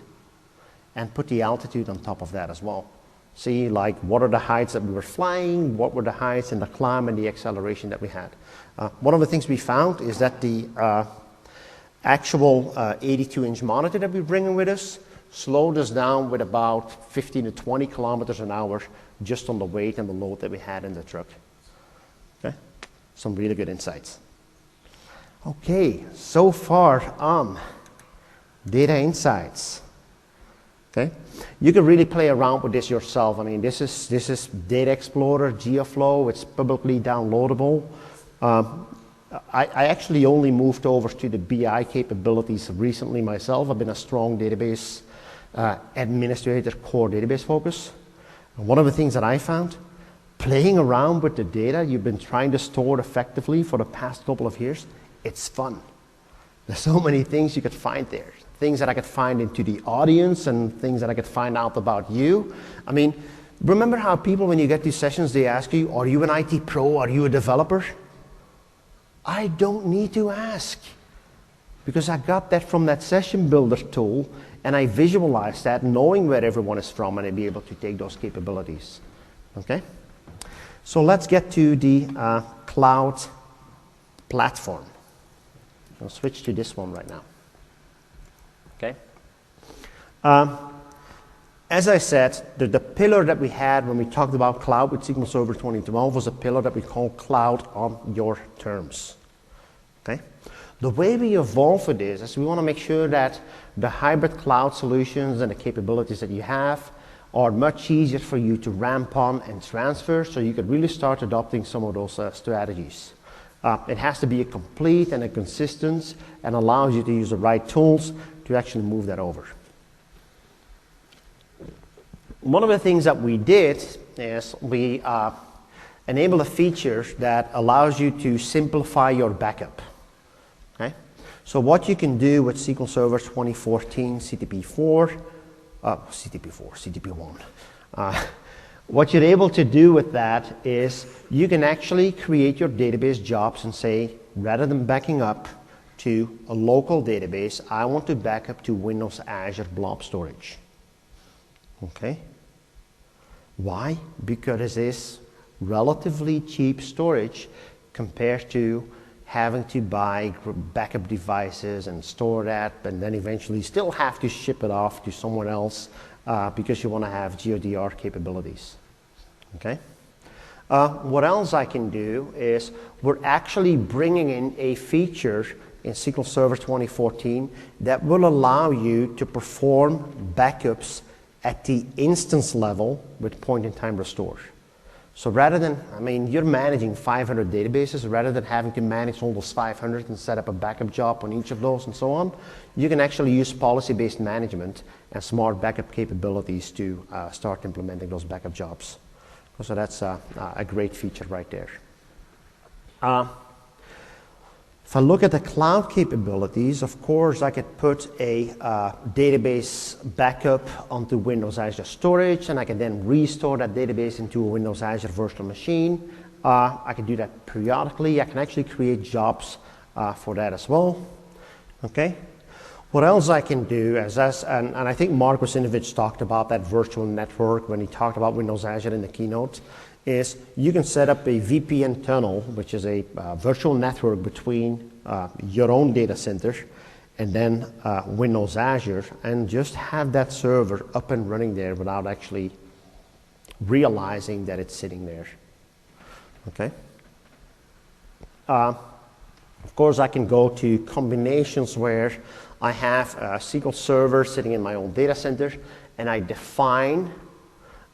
and put the altitude on top of that as well. See, like, what are the heights that we were flying, what were the heights and the climb and the acceleration that we had. One of the things we found is that the actual 82-inch monitor that we're bringing with us slowed us down with about 15 to 20 kilometers an hour just on the weight and the load that we had in the truck. Okay, some really good insights. Okay, so far on data insights. Okay, you can really play around with this yourself. I mean, this is Data Explorer, GeoFlow. It's publicly downloadable. I actually only moved over to the BI capabilities recently myself. I've been a strong database administrator, core database focus. And one of the things that I found, playing around with the data you've been trying to store effectively for the past couple of years, it's fun. There's so many things you could find there. Things that I could find into the audience and things that I could find out about you. I mean, remember how people, when you get these sessions, they ask you, are you an IT pro? Are you a developer? I don't need to ask, because I got that from that session builder tool, and I visualized that knowing where everyone is from, and I'd be able to take those capabilities. Okay? So let's get to the cloud platform. I'll switch to this one right now. Okay? As I said, the pillar that we had when we talked about cloud with SQL Server 2012 was a pillar that we call cloud on your terms. Okay? The way we evolve with this is we want to make sure that the hybrid cloud solutions and the capabilities that you have are much easier for you to ramp on and transfer, so you could really start adopting some of those strategies. It has to be a complete and a consistent, and allows you to use the right tools to actually move that over. One of the things that we did is we enabled a feature that allows you to simplify your backup. Okay? So what you can do with SQL Server 2014 CTP1, what you're able to do with that is you can actually create your database jobs and say, rather than backing up to a local database, I want to back up to Windows Azure Blob Storage. Okay? Why? Because it is relatively cheap storage compared to having to buy backup devices and store that, and then eventually still have to ship it off to someone else because you want to have GeoDR capabilities. Okay? What else I can do is we're actually bringing in a feature in SQL Server 2014 that will allow you to perform backups at the instance level with point-in-time restore. So rather than, I mean, you're managing 500 databases, rather than having to manage all those 500 and set up a backup job on each of those and so on, you can actually use policy-based management and smart backup capabilities to start implementing those backup jobs. So that's a great feature right there. If I look at the cloud capabilities, of course, I could put a database backup onto Windows Azure Storage, and I can then restore that database into a Windows Azure virtual machine. I can do that periodically. I can actually create jobs for that as well. Okay. What else I can do is, and I think Mark Wasinovich talked about that virtual network when he talked about Windows Azure in the keynote, is you can set up a VPN tunnel, which is a virtual network between your own data center and then Windows Azure, and just have that server up and running there without actually realizing that it's sitting there. Okay. Of course, I can go to combinations where I have a SQL Server sitting in my own data center, and I define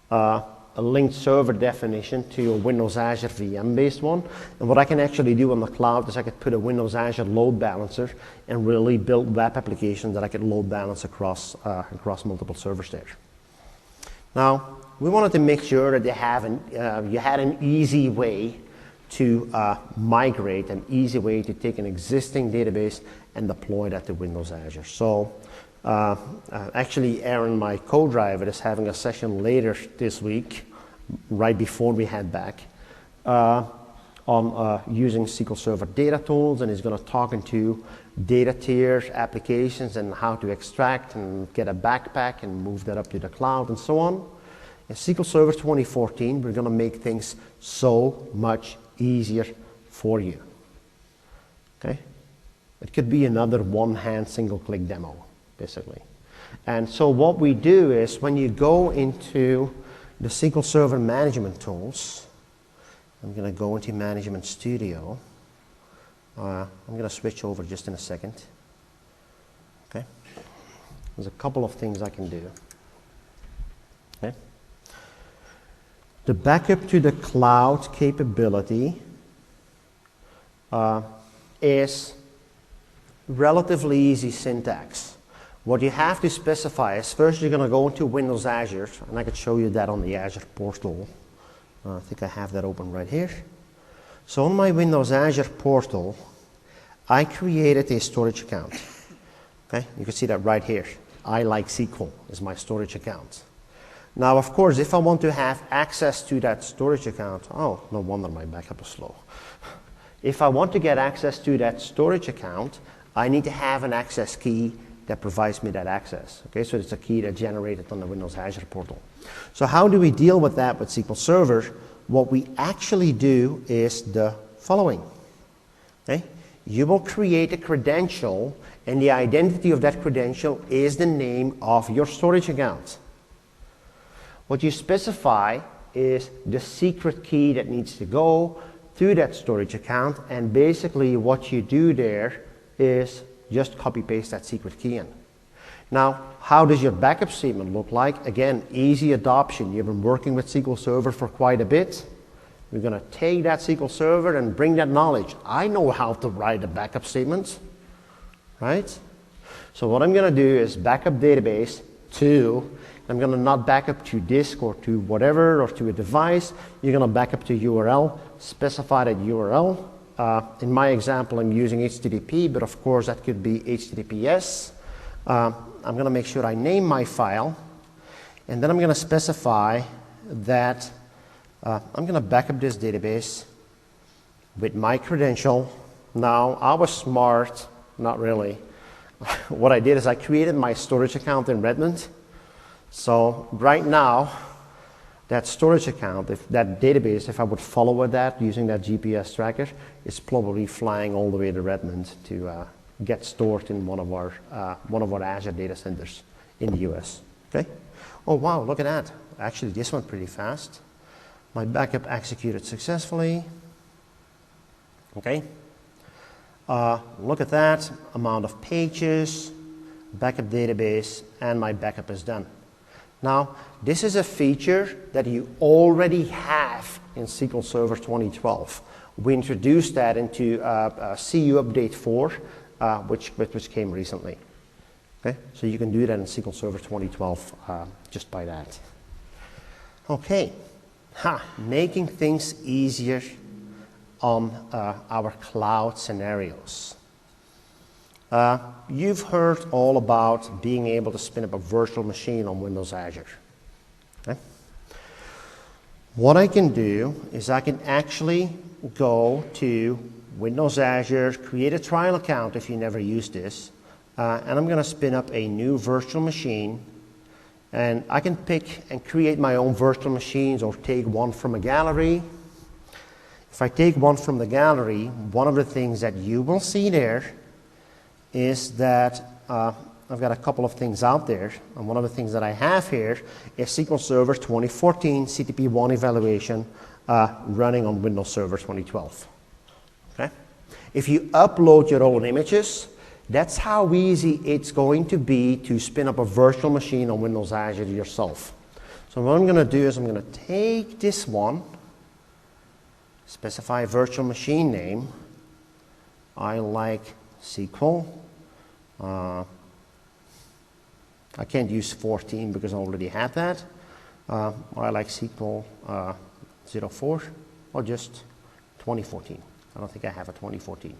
a linked server definition to a Windows Azure VM-based one. And what I can actually do on the cloud is I could put a Windows Azure load balancer and really build web applications that I could load balance across multiple servers there. Now, we wanted to make sure that you had an easy way to migrate, an easy way to take an existing database and deploy that to Windows Azure. So actually, Aaron, my co-driver, is having a session later this week, right before we head back, on using SQL Server data tools, and he's going to talk into data tiers, applications, and how to extract and get a backpack and move that up to the cloud and so on. In SQL Server 2014, we're going to make things so much easier for you. Okay? It could be another one-hand single-click demo, basically. And so what we do is when you go into the SQL Server management tools, I'm going to go into Management Studio. I'm going to switch over just in a second. Okay? There's a couple of things I can do. Okay. The backup to the cloud capability is relatively easy syntax. What you have to specify is first you're going to go into Windows Azure, and I could show you that on the Azure portal. I think I have that open right here. So on my Windows Azure portal, I created a storage account. Okay, you can see that right here. I like SQL is my storage account. Now, of course, if I want to have access to that storage account, oh, no wonder my backup is slow. If I want to get access to that storage account, I need to have an access key that provides me that access. Okay, so it's a key that's generated on the Windows Azure portal. So how do we deal with that with SQL Server? What we actually do is the following. Okay, you will create a credential, and the identity of that credential is the name of your storage account. What you specify is the secret key that needs to go through that storage account, and basically what you do there is just copy paste that secret key in. Now, how does your backup statement look like? Again, easy adoption. You've been working with SQL Server for quite a bit. We're going to take that SQL Server and bring that knowledge. I know how to write a backup statement, right? So what I'm going to do is backup database to, I'm going to not back up to disk or to whatever or to a device. You're going to back up to URL, specify that URL. In my example, I'm using HTTP, but of course that could be HTTPS. I'm going to make sure I name my file, and then I'm going to specify that I'm going to back up this database with my credential. Now, I was smart, not really. What I did is I created my storage account in Redmond. So right now, that storage account, if that database, if I would follow with that using that GPS tracker, it's probably flying all the way to Redmond to get stored in one of our Azure data centers in the US. Okay? Oh wow, look at that. Actually, this went pretty fast. My backup executed successfully. Okay? Look at that, amount of pages, backup database, and my backup is done. Now, this is a feature that you already have in SQL Server 2012. We introduced that into CU Update 4, which came recently. Okay? So you can do that in SQL Server 2012 just by that. Okay, making things easier on our cloud scenarios. You've heard all about being able to spin up a virtual machine on Windows Azure. Okay? What I can do is I can actually go to Windows Azure, create a trial account if you never used this, and I'm going to spin up a new virtual machine, and I can pick and create my own virtual machines or take one from a gallery. If I take one from the gallery, one of the things that you will see there is that I've got a couple of things out there, and one of the things that I have here is SQL Server 2014 CTP1 evaluation running on Windows Server 2012. Okay? If you upload your own images, that's how easy it's going to be to spin up a virtual machine on Windows Azure yourself. So what I'm going to do is I'm going to take this one, specify virtual machine name. I like SQL. I can't use 14 because I already had that. I like SQL 04 or just 2014. I don't think I have a 2014.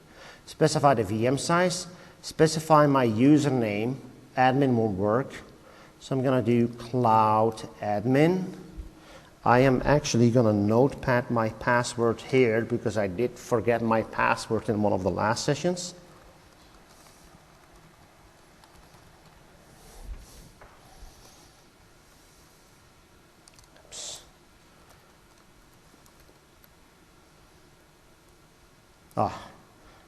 Specify the VM size. Specify my username. Admin won't work. So I'm going to do cloud admin. I am actually going to notepad my password here because I did forget my password in one of the last sessions.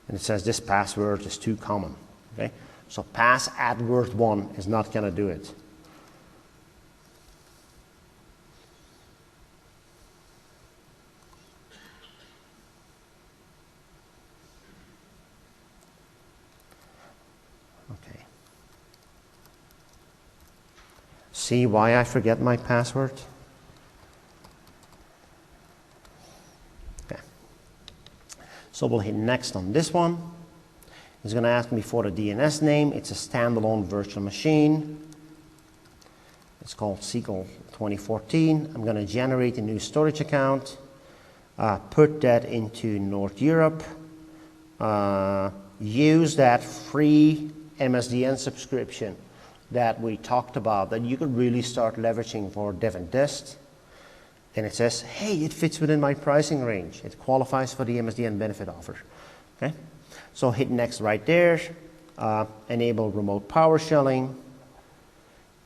And it says this password is too common. Okay? So pass_word1 is not going to do it. Okay. See why I forget my password? Okay. So we'll hit next on this one. It's going to ask me for a DNS name. It's a standalone virtual machine. It's called SQL 2014. I'm going to generate a new storage account, put that into North Europe, use that free MSDN subscription that we talked about that you could really start leveraging for dev and test. And it says, hey, it fits within my pricing range. It qualifies for the MSDN benefit offer. Okay? So hit next right there, enable remote PowerShelling,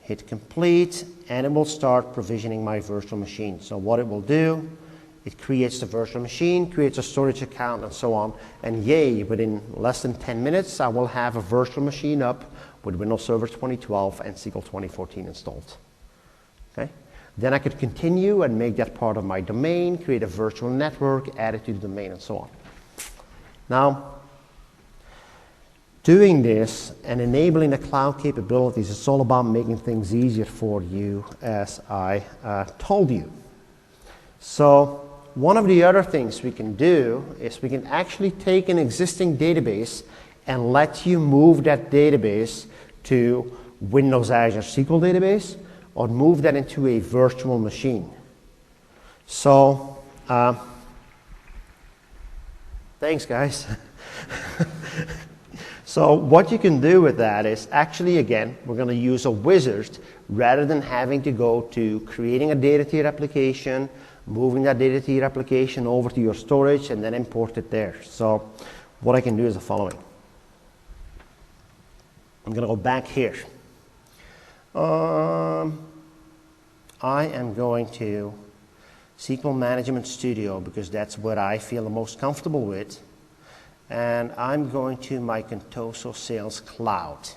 hit complete, and it will start provisioning my virtual machine. So what it will do, it creates the virtual machine, creates a storage account, and so on. And yay, within less than 10 minutes, I will have a virtual machine up with Windows Server 2012 and SQL 2014 installed. Okay? Then I could continue and make that part of my domain, create a virtual network, add it to the domain, and so on. Now, doing this and enabling the cloud capabilities, it's all about making things easier for you, as I told you. So one of the other things we can do is we can actually take an existing database and let you move that database to Windows Azure SQL database or move that into a virtual machine. So, thanks guys. So what you can do with that is actually, again, we're going to use a wizard rather than having to go to creating a data tier application, moving that data tier application over to your storage, and then import it there. So what I can do is the following. I'm going to go back here. I am going to SQL Management Studio because that's what I feel the most comfortable with. And I'm going to my Contoso Sales Cloud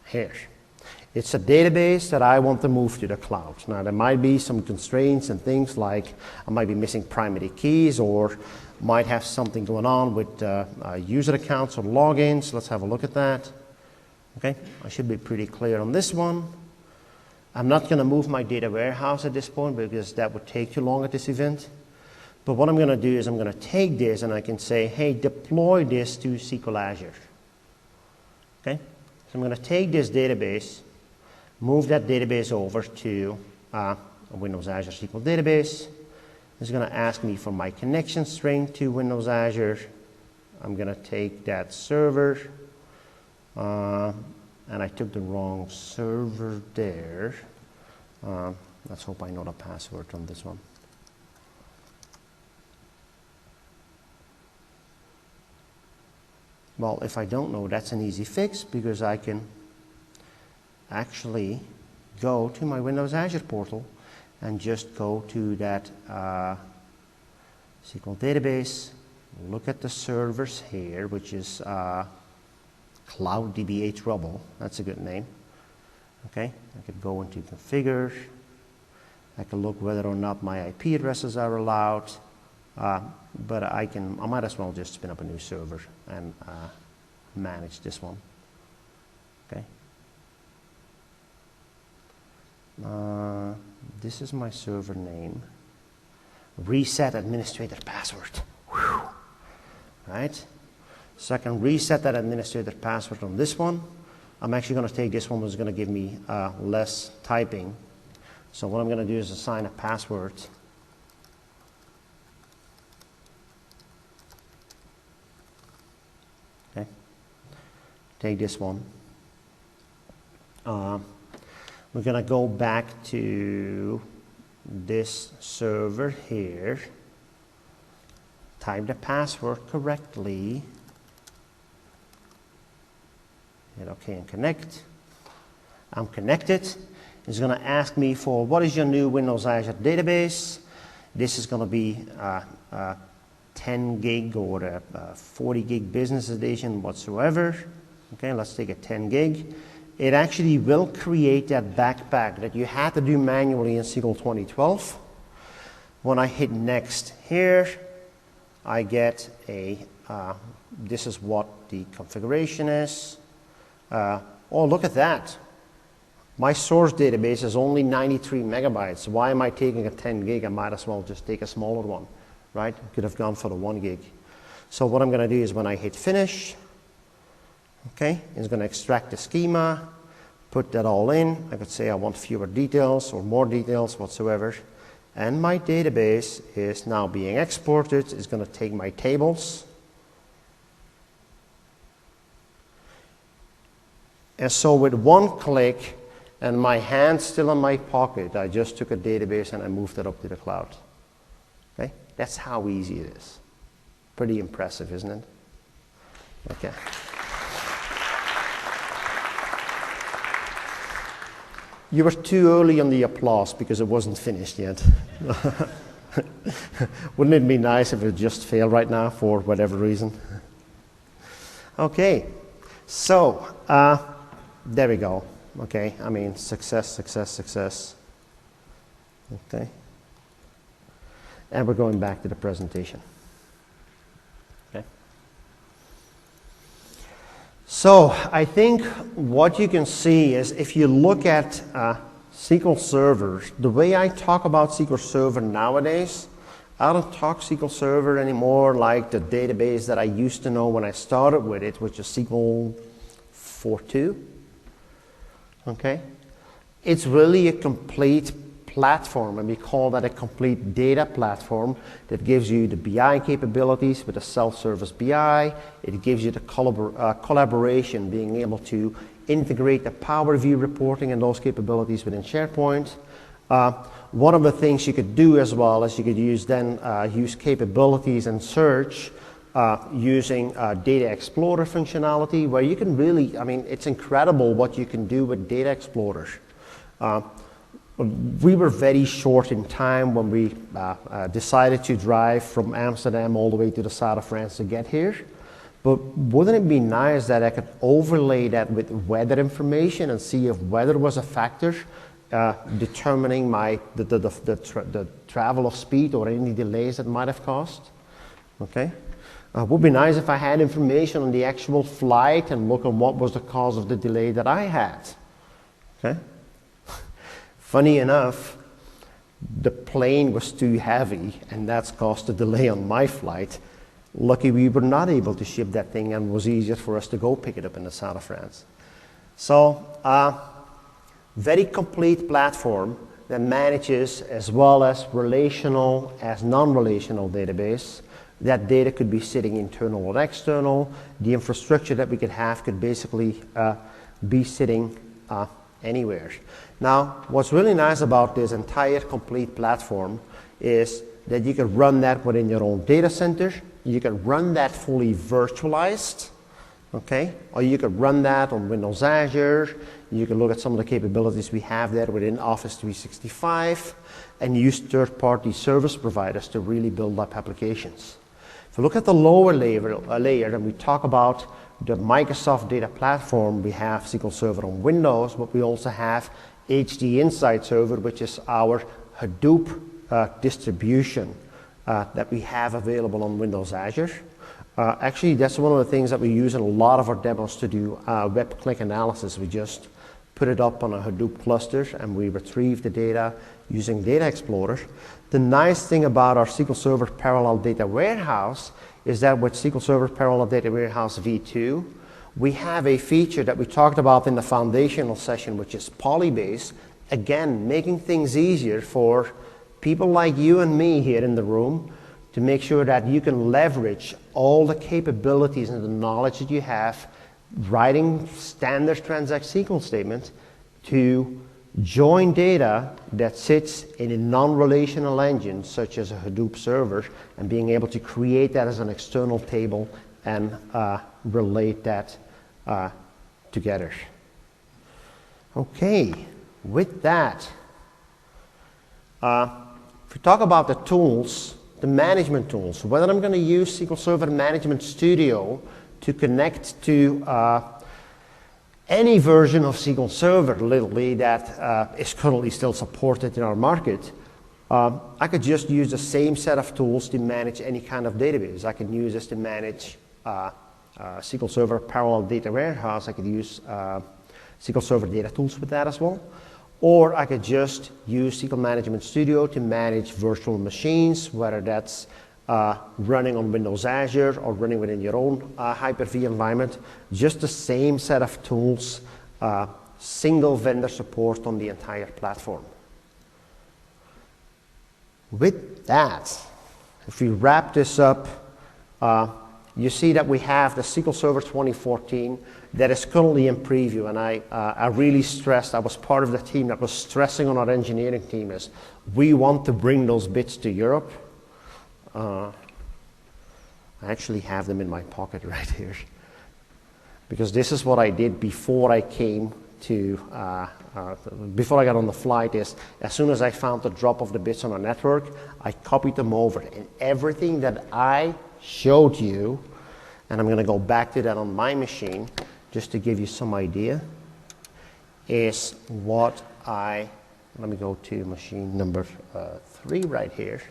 here. It's a database that I want to move to the cloud. Now there might be some constraints and things like I might be missing primary keys or might have something going on with user accounts or logins. Let's have a look at that. Okay, I should be pretty clear on this one. I'm not going to move my data warehouse at this point because that would take too long at this event. But what I'm going to do is I'm going to take this and I can say, hey, deploy this to SQL Azure. Okay? So I'm going to take this database, move that database over to a Windows Azure SQL database. It's going to ask me for my connection string to Windows Azure. I'm going to take that server, and I took the wrong server there. Let's hope I know the password on this one. Well, if I don't know, that's an easy fix because I can actually go to my Windows Azure portal and just go to that SQL database, look at the servers here, which is CloudDB Trouble. That's a good name. Okay, I could go into configure. I can look whether or not my IP addresses are allowed. But I might as well just spin up a new server and manage this one. Okay. This is my server name. Reset administrator password. Whew. Right? So I can reset that administrator password on this one. I'm actually going to take this one, which is going to give me less typing. So what I'm going to do is assign a password. Okay. Take this one. We're going to go back to this server here. Type the password correctly. Hit OK and connect. I'm connected. It's going to ask me for what is your new Windows Azure database. This is going to be 10 gig or a 40 gig business edition whatsoever. Okay, let's take a 10 gig. It actually will create that backpack that you had to do manually in SQL 2012. When I hit next here, I get a, this is what the configuration is. Oh, look at that. My source database is only 93 megabytes. Why am I taking a 10 gig? I might as well just take a smaller one, right? Could have gone for the 1 gig. So what I'm going to do is when I hit finish, okay, it's going to extract the schema, put that all in. I could say I want fewer details or more details whatsoever. And my database is now being exported. It's going to take my tables. And so with one click and my hand still in my pocket, I just took a database and I moved it up to the cloud. Okay? That's how easy it is. Pretty impressive, isn't it? Okay. You were too early on the applause because it wasn't finished yet. Wouldn't it be nice if it just failed right now for whatever reason? Okay, so there we go. Okay, I mean success, success, success. Okay, and we're going back to the presentation. Okay. So I think what you can see is if you look at SQL Server, the way I talk about SQL Server nowadays, I don't talk SQL Server anymore like the database that I used to know when I started with it, which is SQL 4.2. Okay? It's really a complete platform, and we call that a complete data platform that gives you the BI capabilities with a self-service BI. It gives you the collaboration, being able to integrate the Power View reporting and those capabilities within SharePoint. One of the things you could do as well is you could use use capabilities and search using Data Explorer functionality, where you can really, I mean, it's incredible what you can do with Data Explorer. We were very short in time when we decided to drive from Amsterdam all the way to the south of France to get here. But wouldn't it be nice that I could overlay that with weather information and see if weather was a factor determining the travel of speed or any delays that might have caused? Okay. Would be nice if I had information on the actual flight and look at what was the cause of the delay that I had. Okay. Funny enough, the plane was too heavy, and that's caused a delay on my flight. Lucky we were not able to ship that thing, and it was easier for us to go pick it up in the south of France. So, very complete platform that manages as well as relational as non-relational database. That data could be sitting internal or external. The infrastructure that we could have could basically be sitting anywhere. Now, what's really nice about this entire complete platform is that you can run that within your own data center. You can run that fully virtualized, okay? Or you can run that on Windows Azure. You can look at some of the capabilities we have there within Office 365 and use third-party service providers to really build up applications. If you look at the lower layer and we talk about the Microsoft Data Platform, we have SQL Server on Windows, but we also have HD Insight Server, which is our Hadoop distribution that we have available on Windows Azure. Actually, that's one of the things that we use in a lot of our demos to do web click analysis. We just put it up on a Hadoop cluster and we retrieve the data using Data Explorer. The nice thing about our SQL Server Parallel Data Warehouse is that with SQL Server Parallel Data Warehouse v2, we have a feature that we talked about in the foundational session, which is Polybase. Again, making things easier for people like you and me here in the room to make sure that you can leverage all the capabilities and the knowledge that you have writing standard transact SQL statements to join data that sits in a non-relational engine such as a Hadoop server and being able to create that as an external table and relate that together. Okay, with that, if we talk about the tools, the management tools, whether I'm going to use SQL Server Management Studio to connect to any version of SQL Server, literally, that is currently still supported in our market, I could just use the same set of tools to manage any kind of database. I can use this to manage SQL Server Parallel Data Warehouse. I could use SQL Server data tools with that as well. Or I could just use SQL Management Studio to manage virtual machines, whether that's running on Windows Azure or running within your own Hyper-V environment. Just the same set of tools, single vendor support on the entire platform. With that, if we wrap this up, you see that we have the SQL Server 2014 that is currently in preview, and I really stressed, I was part of the team that was stressing on our engineering team is we want to bring those bits to Europe. I actually have them in my pocket right here, because this is what I did before I came to, before I got on the flight. Is as soon as I found the drop of the bits on our network, I copied them over, and everything that I showed you, and I'm going to go back to that on my machine just to give you some idea, is what let me go to machine number 3 right here.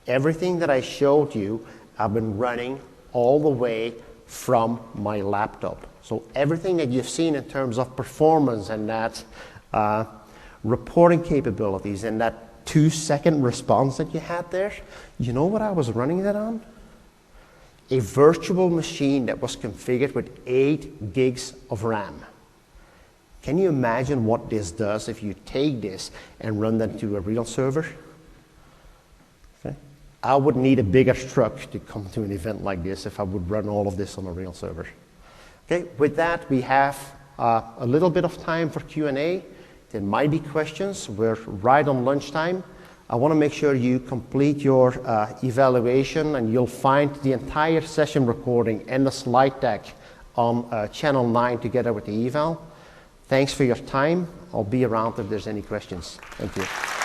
Everything that I showed you, I've been running all the way from my laptop. So everything that you've seen in terms of performance and that reporting capabilities and that 2-second response that you had there, you know what I was running that on? A virtual machine that was configured with 8 gigs of RAM. Can you imagine what this does if you take this and run that to a real server? Okay. I would need a bigger truck to come to an event like this if I would run all of this on a real server. Okay, with that, we have a little bit of time for Q&A. There might be questions. We're right on lunchtime. I want to make sure you complete your evaluation, and you'll find the entire session recording and the slide deck on channel 9 together with the eval. Thanks for your time. I'll be around if there's any questions. Thank you.